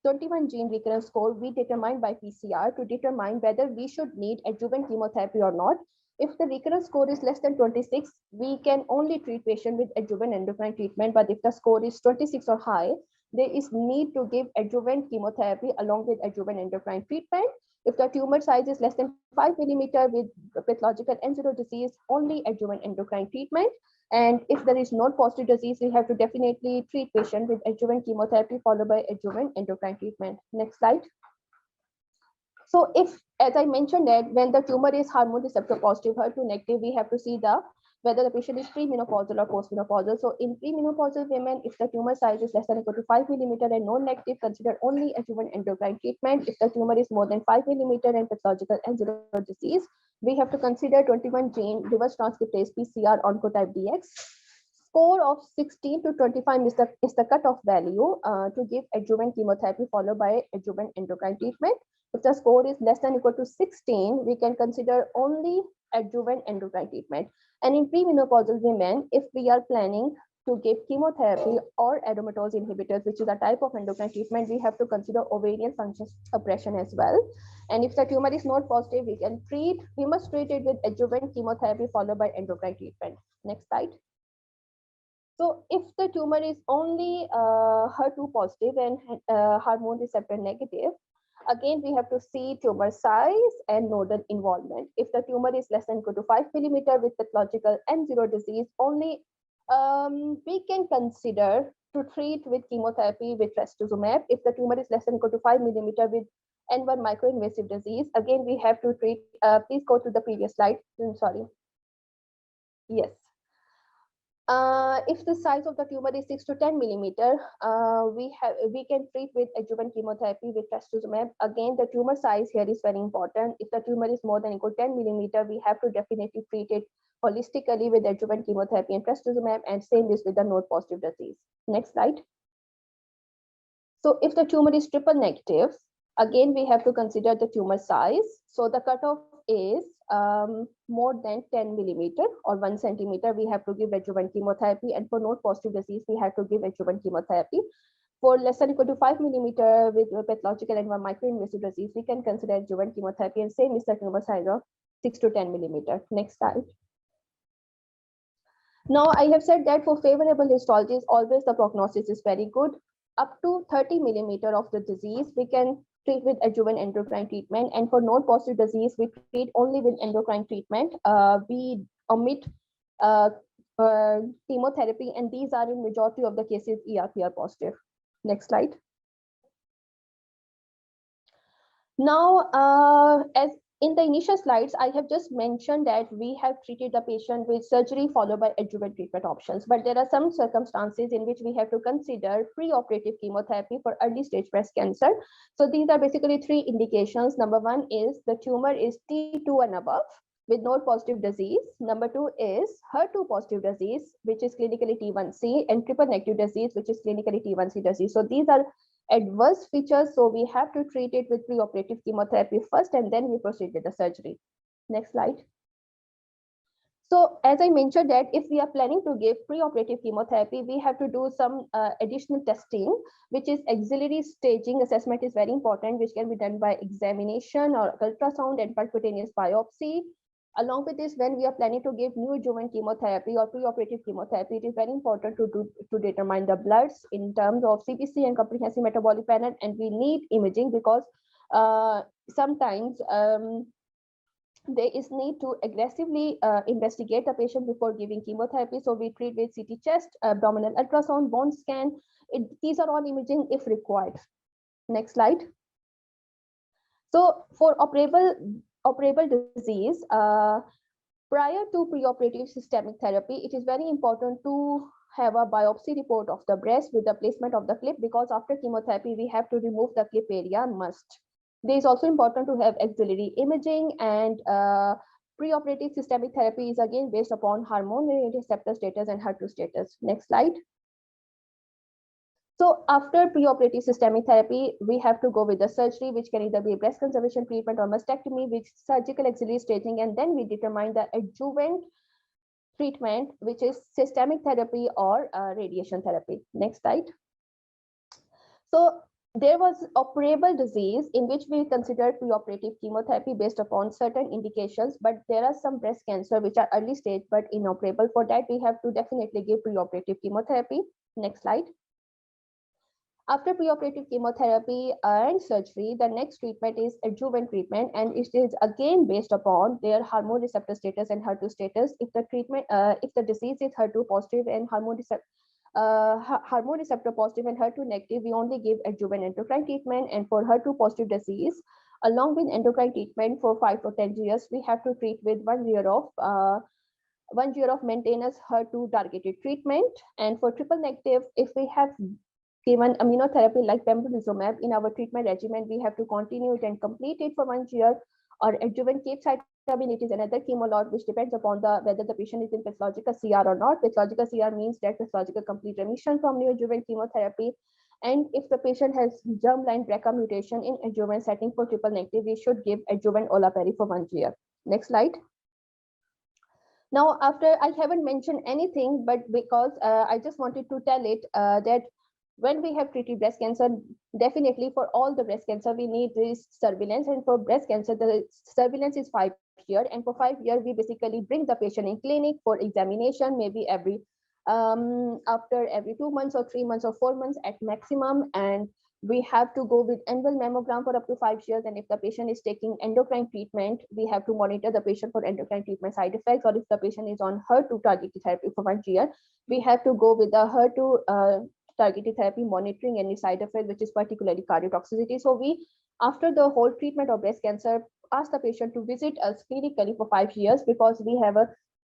21 gene recurrence score we determined by PCR to determine whether we should need adjuvant chemotherapy or not. If the recurrence score is less than 26, we can only treat patient with adjuvant endocrine treatment. But if the score is 26 or high, there is need to give adjuvant chemotherapy along with adjuvant endocrine treatment. If the tumor size is less than 5 millimeter with pathological N0 disease, only adjuvant endocrine treatment. And if there is node positive disease, we have to definitely treat patient with adjuvant chemotherapy followed by adjuvant endocrine treatment. Next slide. So if, as I mentioned that when the tumor is hormone receptor positive, HER2 negative, we have to see whether the patient is premenopausal or postmenopausal. So in premenopausal women, if the tumor size is less than or equal to 5 millimeter and node negative, consider only adjuvant endocrine treatment. If the tumor is more than 5 millimeter and pathological N0 disease, we have to consider 21 gene reverse transcriptase PCR Oncotype DX. Score of 16 to 25 is the cutoff value to give adjuvant chemotherapy followed by adjuvant endocrine treatment. If the score is less than or equal to 16, we can consider only adjuvant endocrine treatment. And in premenopausal women, if we are planning to give chemotherapy or aromatase inhibitors, which is a type of endocrine treatment, we have to consider ovarian function suppression as well. And if the tumor is node positive, we must treat it with adjuvant chemotherapy followed by endocrine treatment. Next slide. So if the tumor is only HER2 positive and hormone receptor negative, again, we have to see tumor size and nodal involvement. If the tumor is less than or equal to 5 millimeter with pathological N0 disease, only we can consider to treat with chemotherapy with trastuzumab. If the tumor is less than or equal to 5 millimeter with N1 microinvasive disease, again, we have to treat, please go to the previous slide. Sorry. Yes. If the size of the tumor is 6 to 10 millimeter, we can treat with adjuvant chemotherapy with trastuzumab. Again, the tumor size here is very important. If the tumor is more than or equal to 10 millimeter, we have to definitely treat it holistically with adjuvant chemotherapy and trastuzumab, and same is with the node positive disease. Next slide. So if the tumor is triple negative, again, we have to consider the tumor size. So the cutoff is more than 10 millimeter or 1 centimeter, we have to give adjuvant chemotherapy. And for node positive disease, we have to give adjuvant chemotherapy. For less than or equal to 5 millimeter with pathological and microinvasive disease, we can consider adjuvant chemotherapy, and same is the tumor size of 6 to 10 millimeter. Next slide. Now, I have said that for favorable histologies, always the prognosis is very good. Up to 30 millimeter of the disease, we can treat with adjuvant endocrine treatment. And for node positive disease, we treat only with endocrine treatment. We omit chemotherapy, and these are in majority of the cases ER/PR positive. Next slide. Now, as in the initial slides, I have just mentioned that we have treated the patient with surgery followed by adjuvant treatment options, but there are some circumstances in which we have to consider preoperative chemotherapy for early stage breast cancer. So these are basically three indications. Number one is the tumor is T2 and above with node positive disease. Number two is HER2 positive disease, which is clinically T1C, and triple negative disease, which is clinically T1C disease. So these are adverse features, so we have to treat it with preoperative chemotherapy first, and then we proceed with the surgery. Next slide. So as I mentioned that if we are planning to give preoperative chemotherapy, we have to do some additional testing, which is auxiliary staging assessment is very important, which can be done by examination or ultrasound and percutaneous biopsy. Along with this, when we are planning to give neoadjuvant chemotherapy or preoperative chemotherapy, it is very important to determine the bloods in terms of CPC and comprehensive metabolic panel, and we need imaging because sometimes there is need to aggressively investigate the patient before giving chemotherapy. So we treat with CT chest, abdominal ultrasound, bone scan. These are all imaging if required. Next slide. So for operable disease, prior to preoperative systemic therapy, it is very important to have a biopsy report of the breast with the placement of the clip, because after chemotherapy, we have to remove the clip area must. It is also important to have auxiliary imaging, and preoperative systemic therapy is again based upon hormone receptor status and HER2 status. Next slide. So after preoperative systemic therapy, we have to go with the surgery, which can either be breast conservation treatment or mastectomy with surgical auxiliary staging, and then we determine the adjuvant treatment, which is systemic therapy or radiation therapy. Next slide. So there was operable disease in which we considered preoperative chemotherapy based upon certain indications, but there are some breast cancer which are early stage but inoperable. For that, we have to definitely give preoperative chemotherapy. Next slide. After preoperative chemotherapy and surgery, the next treatment is adjuvant treatment, and it is again based upon their hormone receptor status and HER2 status. If the treatment, if the disease is HER2 positive and hormone receptor positive and HER2 negative, we only give adjuvant endocrine treatment. And for HER2 positive disease, along with endocrine treatment for 5 to 10 years, we have to treat with 1 year of maintenance HER2 targeted treatment. And for triple negative, if we have given immunotherapy like pembrolizumab in our treatment regimen, we have to continue it and complete it for 1 year. Or adjuvant capecitabine, it is another chemolog which depends upon whether the patient is in pathological CR or not. Pathological CR means that pathological complete remission from neoadjuvant chemotherapy. And if the patient has germline BRCA mutation in adjuvant setting for triple negative, we should give adjuvant olaparib for 1 year. Next slide. Now, after, I haven't mentioned anything, but because I just wanted to tell it that when we have treated breast cancer, definitely for all the breast cancer, we need this surveillance. And for breast cancer, the surveillance is 5 years. And for 5 years, we basically bring the patient in clinic for examination, maybe after every 2 months or 3 months or 4 months at maximum. And we have to go with annual mammogram for up to 5 years. And if the patient is taking endocrine treatment, we have to monitor the patient for endocrine treatment side effects. Or if the patient is on HER2 targeted therapy for 1 year, we have to go with the HER2 targeted therapy, monitoring any side effect, which is particularly cardiotoxicity. So we, after the whole treatment of breast cancer, ask the patient to visit us clinically for 5 years, because we have a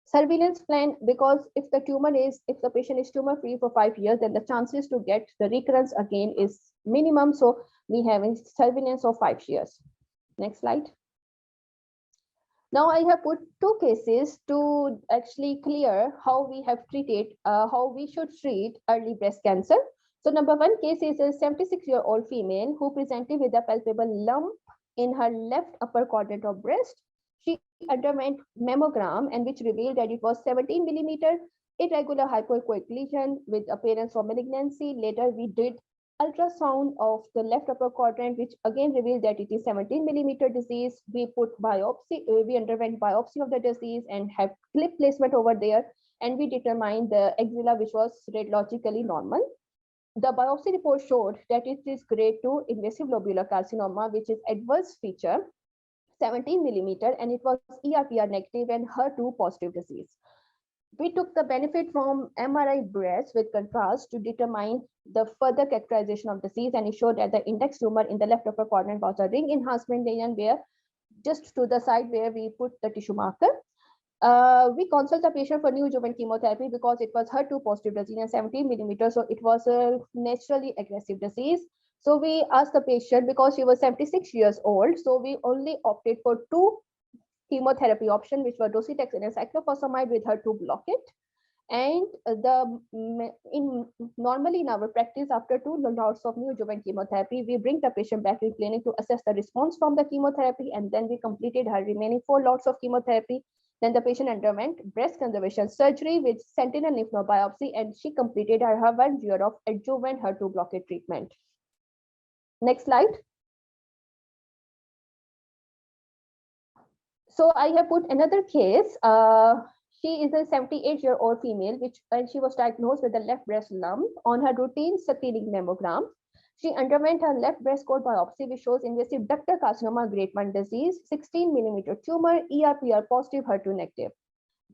surveillance plan. Because if the patient is tumor free for 5 years, then the chances to get the recurrence again is minimum. So we have a surveillance of 5 years. Next slide. Now I have put 2 cases to actually clear how we have treated, how we should treat early breast cancer. So number 1 case is a 76-year-old female who presented with a palpable lump in her left upper quadrant of breast. She underwent mammogram, and which revealed that it was 17 millimeter irregular hypoechoic lesion with appearance of malignancy. Later we did ultrasound of the left upper quadrant, which again revealed that it is 17 millimeter disease. We underwent biopsy of the disease and have clip placement over there, and we determined the axilla, which was radiologically normal. The biopsy report showed that it is grade 2 invasive lobular carcinoma, which is adverse feature 17 millimeter, and it was ERPR negative and HER2 positive disease. We took the benefit from MRI breast with contrast to determine the further characterization of disease, and it showed that the index tumor in the left upper corner was a ring enhancement lesion where just to the side where we put the tissue marker. We consult the patient for neoadjuvant chemotherapy because it was HER2 positive disease and 17 millimeters, so it was a naturally aggressive disease. So we asked the patient, because she was 76 years old, so we only opted for 2 chemotherapy options, which were docetaxel and cyclophosphamide with HER2 blockade. And normally in our practice, after 2 lots of neoadjuvant chemotherapy, we bring the patient back in clinic to assess the response from the chemotherapy, and then we completed her remaining 4 lots of chemotherapy. Then the patient underwent breast conservation surgery with sentinel lymph node biopsy, and she completed her 1 year of adjuvant HER2 blockade treatment. Next slide. So I have put another case. She is a 78-year-old female, when she was diagnosed with a left breast lump on her routine screening mammogram. She underwent her left breast cord biopsy, which shows invasive ductal carcinoma grade 1 disease, 16 millimeter tumor, ERPR positive, HER2 negative.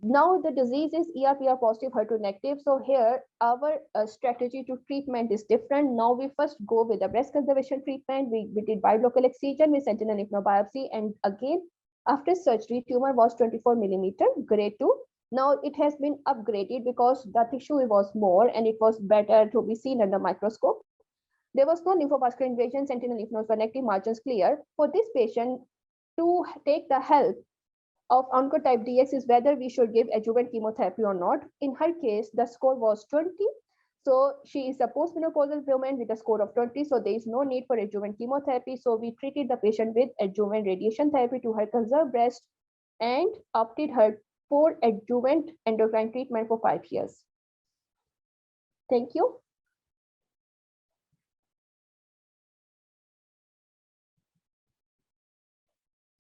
Now the disease is ERPR positive, HER2 negative. So here our strategy to treatment is different. Now we first go with the breast conservation treatment. We did bilocal excision with sentinel lymph node biopsy, and again after surgery, tumor was 24 millimeter, grade 2. Now it has been upgraded because the tissue was more and it was better to be seen under microscope. There was no lymphovascular invasion, sentinel lymph nodes were negative, margins clear. For this patient, to take the help of Oncotype DX is whether we should give adjuvant chemotherapy or not. In her case, the score was 20. So she is a postmenopausal woman with a score of 20. So there is no need for adjuvant chemotherapy. So we treated the patient with adjuvant radiation therapy to her conserved breast and opted her for adjuvant endocrine treatment for 5 years. Thank you.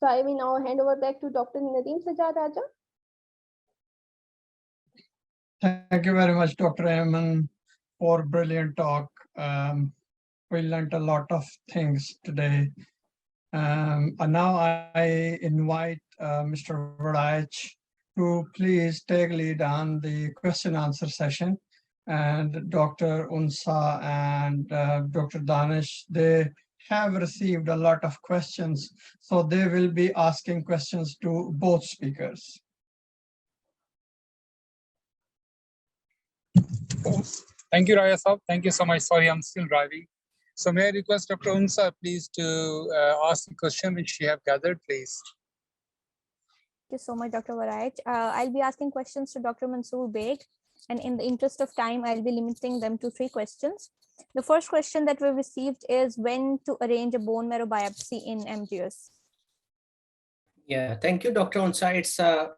So I will now hand over back to Dr. Nadeem Sajjad Raja. Thank you very much, Dr. Ayman, for brilliant talk. We learned a lot of things today. And now I invite Mr. Varach to please take lead on the question answer session. And Dr. Unsa and Dr. Danish, they have received a lot of questions, so they will be asking questions to both speakers. Thank you, Raya Saab. Thank you so much. Sorry, I'm still driving. So may I request Dr. Unsa, please, to ask the question which she have gathered, please. Thank you so much, Dr. Varach. I'll be asking questions to Dr. Mansoor Baig, and in the interest of time, I'll be limiting them to 3 questions. The first question that we received is when to arrange a bone marrow biopsy in MGS. Yeah, thank you, Dr. Unsa. It's a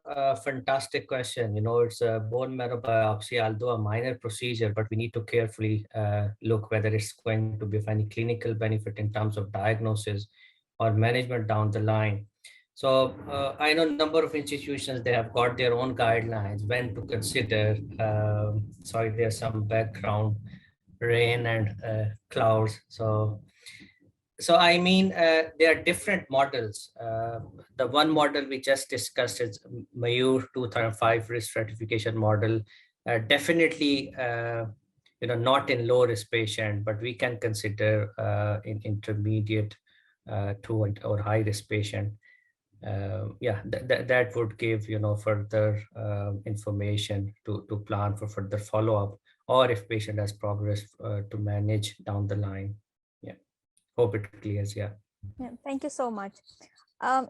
fantastic question. You know, it's a bone marrow biopsy, although a minor procedure, but we need to carefully look whether it's going to be of any clinical benefit in terms of diagnosis or management down the line. So I know a number of institutions, they have got their own guidelines when to consider. Sorry, there's some background rain and clouds. So I mean, there are different models. The one model we just discussed is Mayur 2005 risk stratification model. Definitely, you know, not in low risk patient, but we can consider in intermediate to or high risk patient. Yeah, that would give, you know, further information to plan for further follow-up, or if patient has progressed to manage down the line. Yeah, hope it clears. Yeah, Thank you so much.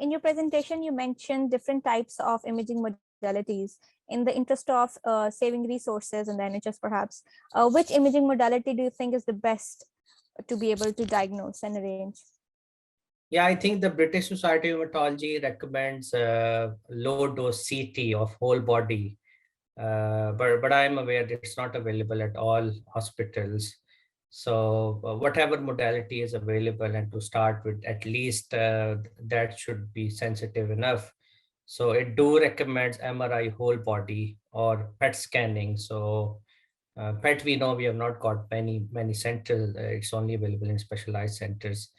In your presentation, you mentioned different types of imaging modalities. In the interest of saving resources and the NHS perhaps, which imaging modality do you think is the best to be able to diagnose and arrange? yeah, I think the British Society of Hematology recommends low dose CT of whole body, but I'm aware that it's not available at all hospitals. So whatever modality is available, and to start with, at least that should be sensitive enough. So it do recommends MRI whole body or PET scanning. So PET, we know we have not got many centers. It's only available in specialized centers.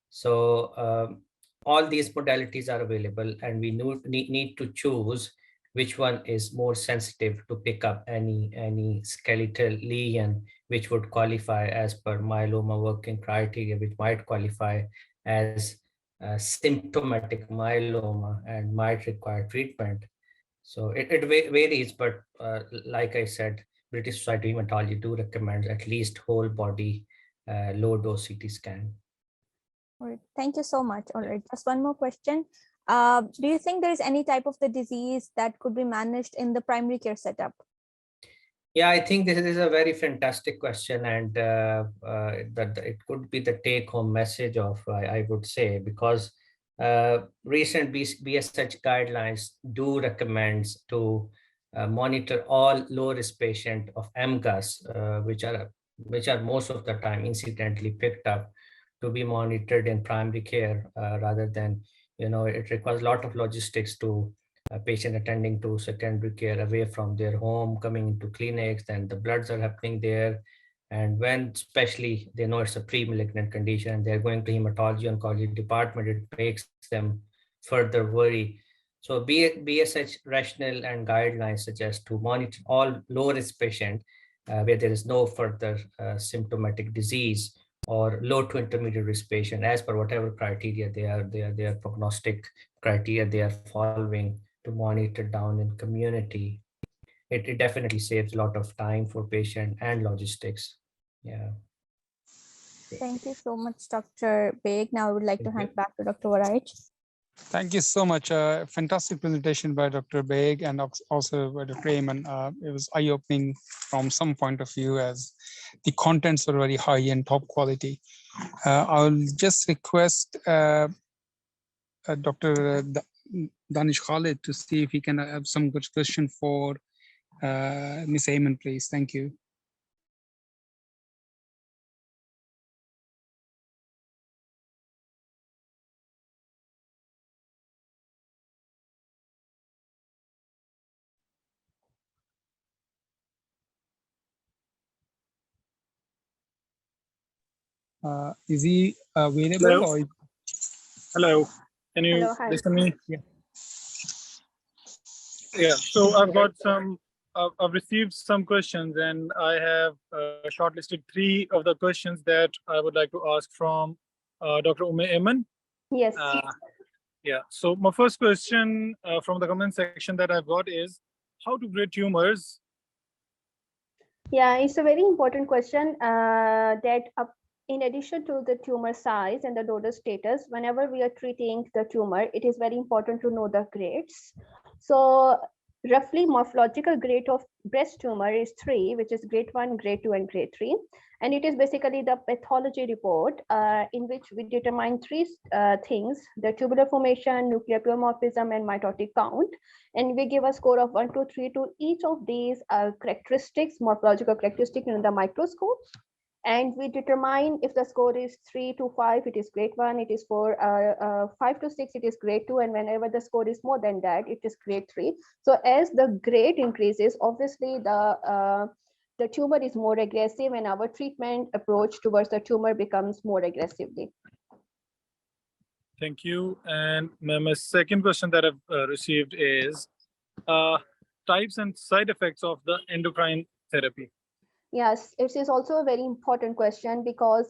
So all these modalities are available, and we need to choose which one is more sensitive to pick up any skeletal lesion, which would qualify as per myeloma working criteria, which might qualify as symptomatic myeloma and might require treatment. So it varies, but like I said, British Society of Hematology do recommend at least whole body low dose CT scan. All right. Thank you so much. All right. Just one more question. Do you think there is any type of the disease that could be managed in the primary care setup? Yeah, I think this is a very fantastic question, and that it could be the take-home message of, I would say, because recent BSH guidelines do recommend to monitor all low-risk patient of MGUS, which are most of the time incidentally picked up, to be monitored in primary care rather than, it requires a lot of logistics to a patient attending to secondary care away from their home, coming into clinics, and the bloods are happening there. And when especially they know it's a pre-malignant condition and they're going to hematology oncology department, it makes them further worry. So BSH rationale and guidelines suggest to monitor all low-risk patients where there is no further symptomatic disease, or low to intermediate risk patient, as per whatever criteria they are prognostic criteria they are following, to monitor down in community. It definitely saves a lot of time for patient and logistics. Yeah. Thank you so much, Dr. Beg. Now I would like to hand back to Dr. Waraj. Thank you so much. Fantastic presentation by Dr. Beg and also by Dr. Ayman. It was eye-opening from some point of view, as the contents were very high and top quality. I'll just request Dr. Danish Khalid to see if he can have some good question for Ms. Ayman, please. Thank you. Is he available? Hello. Or... Hello. Can you Hello, hi. listen to me? Yeah. Yeah. So I've got some. I've received some questions, and I have shortlisted 3 of the questions that I would like to ask from Dr. Ayman. Yes. Yeah. So my first question from the comment section that I've got is, how to grade tumors? Yeah, it's a very important question that in addition to the tumor size and the donor status, whenever we are treating the tumor, it is very important to know the grades. So roughly morphological grade of breast tumor is 3, which is grade 1, grade 2, and grade 3. And it is basically the pathology report in which we determine 3 things: the tubular formation, nuclear pleomorphism, and mitotic count. And we give a score of 1, 2, 3 to each of these characteristics, morphological characteristics in the microscope. And we determine if the score is 3 to 5, it is grade 1, it is 4, 5 to 6, it is grade 2, and whenever the score is more than that, it is grade 3. So as the grade increases, obviously the tumor is more aggressive, and our treatment approach towards the tumor becomes more aggressively. Thank you. And my second question that I've received is types and side effects of the endocrine therapy. Yes, it is also a very important question, because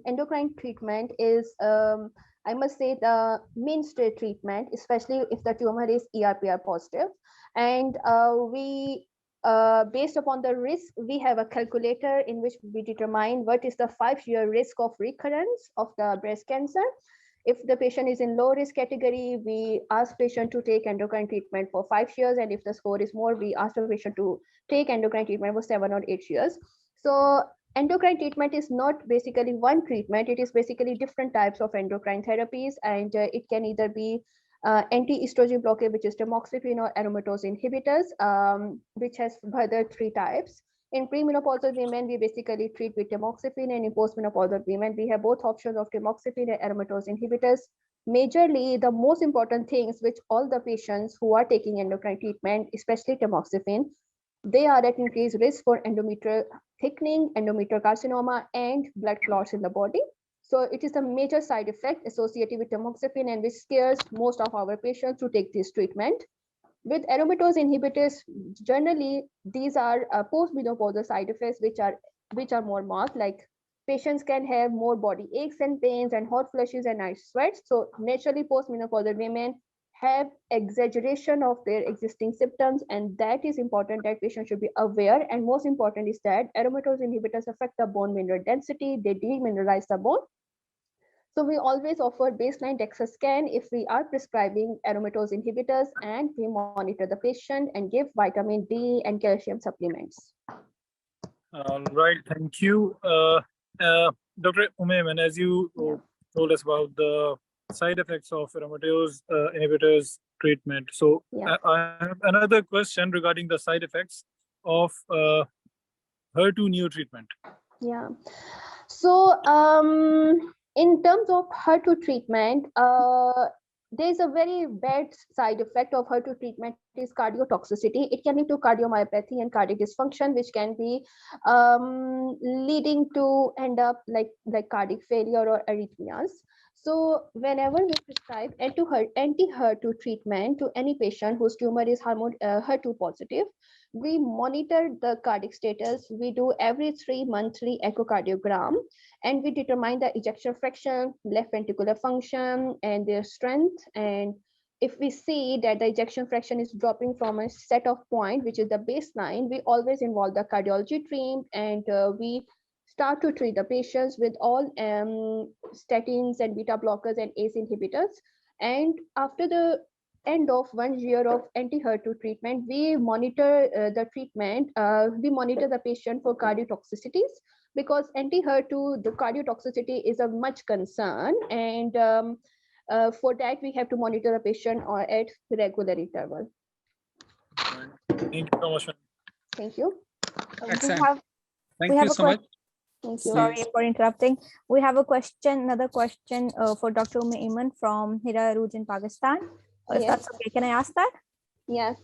endocrine treatment is, I must say, the mainstay treatment, especially if the tumor is ER/PR positive. And based upon the risk, we have a calculator in which we determine what is the 5-year risk of recurrence of the breast cancer. If the patient is in low risk category, we ask patient to take endocrine treatment for 5 years. And if the score is more, we ask the patient to take endocrine treatment for 7 or 8 years. So endocrine treatment is not basically one treatment. It is basically different types of endocrine therapies. And it can either be anti-estrogen blockade, which is tamoxifen, or aromatase inhibitors, which has further 3 types. In premenopausal women, we basically treat with tamoxifen, and in postmenopausal women, we have both options of tamoxifen and aromatase inhibitors. Majorly, the most important things which all the patients who are taking endocrine treatment, especially tamoxifen, they are at increased risk for endometrial thickening, endometrial carcinoma, and blood clots in the body. So it is a major side effect associated with tamoxifen, and which scares most of our patients to take this treatment. With aromatase inhibitors, generally these are post-menopausal side effects which are more marked, like patients can have more body aches and pains and hot flushes and night sweats. So naturally post-menopausal women have exaggeration of their existing symptoms, and that is important that patients should be aware. And most important is that aromatase inhibitors affect the bone mineral density, they demineralize the bone. So we always offer baseline DEXA scan if we are prescribing aromatase inhibitors, and we monitor the patient and give vitamin D and calcium supplements. Right, thank you. Dr. Umaiman, as you told us about the side effects of aromatase inhibitors treatment. So I have another question regarding the side effects of HER2 neo treatment. Yeah. So in terms of HER2 treatment, there's a very bad side effect of HER2 treatment is cardiotoxicity. It can lead to cardiomyopathy and cardiac dysfunction, which can be leading to end up like cardiac failure or arrhythmias. So whenever we prescribe anti-HER2 treatment to any patient whose tumor is HER2 positive, we monitor the cardiac status. We do every 3 monthly echocardiogram, and we determine the ejection fraction, left ventricular function, and their strength. And if we see that the ejection fraction is dropping from a set of point, which is the baseline, we always involve the cardiology team, and we start to treat the patients with all statins and beta blockers and ACE inhibitors. And after the end of 1 year of anti-HER2 treatment, we monitor the treatment. We monitor the patient for cardiotoxicities, because anti-HER2, the cardiotoxicity is a much concern, and for that we have to monitor the patient at regular interval. Thank you so much. Thank you. Excellent. Thank you so much. Thank you. Sorry for interrupting. We have a question, another question for Dr. Aiman from Hira Aruj in Pakistan. If that's okay, can I ask that? Yes.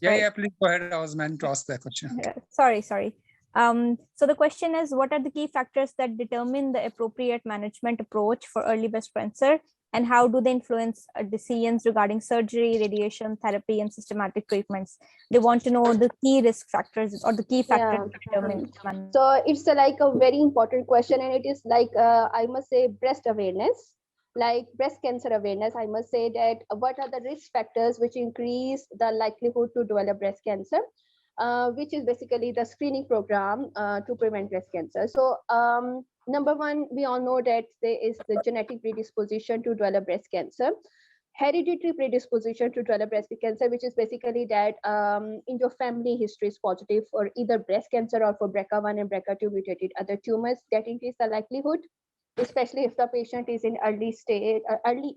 Yeah, please go ahead. I was meant to ask that question. Sorry. So the question is, what are the key factors that determine the appropriate management approach for early breast cancer, and how do they influence decisions regarding surgery, radiation therapy, and systematic treatments? They want to know the key risk factors or the key factors that determine management. So it's like a very important question, and it is like I must say breast awareness. Like breast cancer awareness, I must say that what are the risk factors which increase the likelihood to develop breast cancer, which is basically the screening program to prevent breast cancer. So number one, we all know that there is the genetic predisposition to develop breast cancer. Hereditary predisposition to develop breast cancer, which is basically that in your family history is positive for either breast cancer or for BRCA1 and BRCA2 mutated other tumors, that increase the likelihood, especially if the patient is in early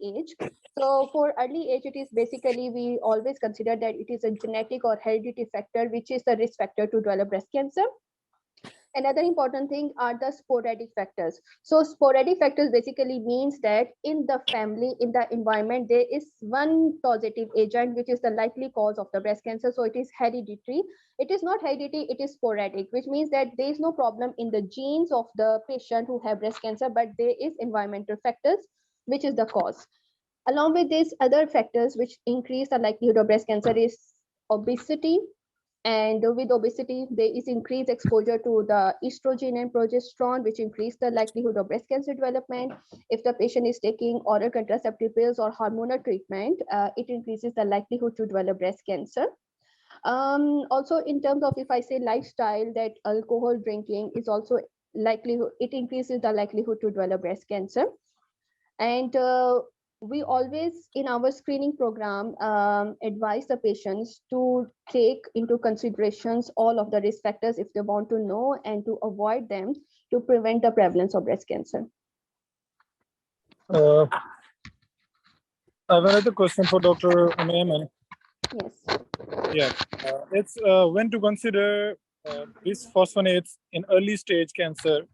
age. So for early age, it is basically, we always consider that it is a genetic or hereditary factor, which is the risk factor to develop breast cancer. Another important thing are the sporadic factors. So sporadic factors basically means that in the family, in the environment, there is one positive agent, which is the likely cause of the breast cancer. So it is hereditary. It is not hereditary, it is sporadic, which means that there is no problem in the genes of the patient who have breast cancer, but there is environmental factors, which is the cause. Along with these other factors which increase the likelihood of breast cancer is obesity. And with obesity, there is increased exposure to the estrogen and progesterone, which increase the likelihood of breast cancer development. If the patient is taking oral contraceptive pills or hormonal treatment, it increases the likelihood to develop breast cancer. Also, in terms of, if I say lifestyle, that alcohol drinking is also likelihood, it increases the likelihood to develop breast cancer. And we always, in our screening program, advise the patients to take into considerations all of the risk factors if they want to know and to avoid them to prevent the prevalence of breast cancer. I have another question for Dr. Umaiman. Yes. Yeah, it's when to consider bisphosphonates in early stage cancer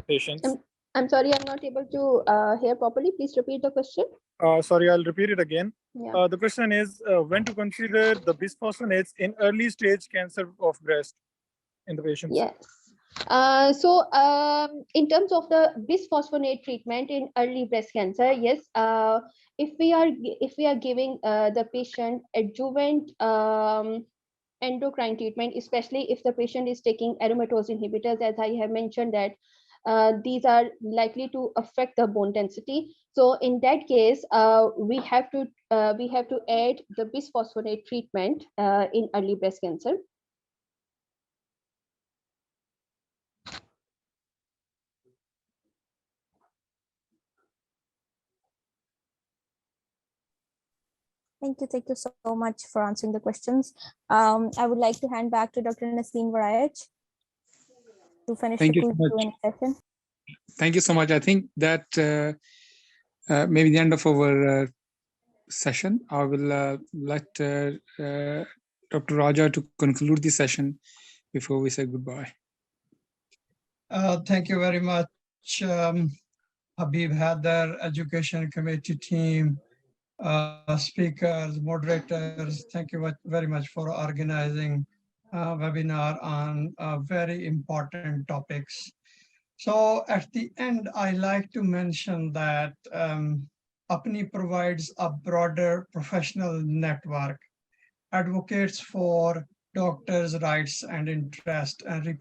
patients. I'm sorry, I'm not able to hear properly. Please repeat the question. Sorry, I'll repeat it again. Yeah. The question is when to consider the bisphosphonates in early stage cancer of breast in the patients. Yes. In terms of the bisphosphonate treatment in early breast cancer, yes, if we are giving the patient adjuvant endocrine treatment, especially if the patient is taking aromatase inhibitors, as I have mentioned that these are likely to affect the bone density. So in that case, we have to add the bisphosphonate treatment in early breast cancer. Thank you so much for answering the questions. I would like to hand back to Dr. Naseem Varayach to finish Thank the you so much. Q&A session. Thank you so much. I think that maybe the end of our session. I will let Dr. Raja to conclude the session before we say goodbye. Thank you very much, Habib Haider, Education Committee team, speakers, moderators. Thank you very much for organizing a webinar on very important topics. So at the end, I like to mention that APPNE provides a broader professional network, advocates for doctors' rights and interest, and we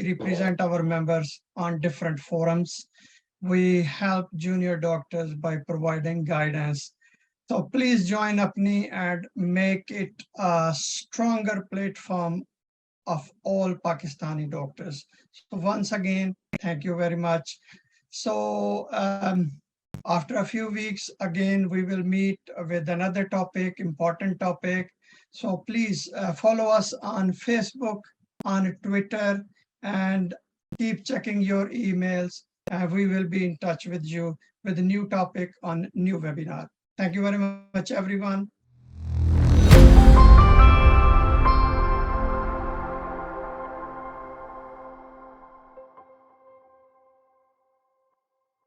represent our members on different forums. We help junior doctors by providing guidance. So please join APPNE and make it a stronger platform of all Pakistani doctors. So once again, thank you very much. So after a few weeks, again, we will meet with another topic, important topic. So please follow us on Facebook, on Twitter, and keep checking your emails. We will be in touch with you with a new topic on new webinar. Thank you very much, everyone.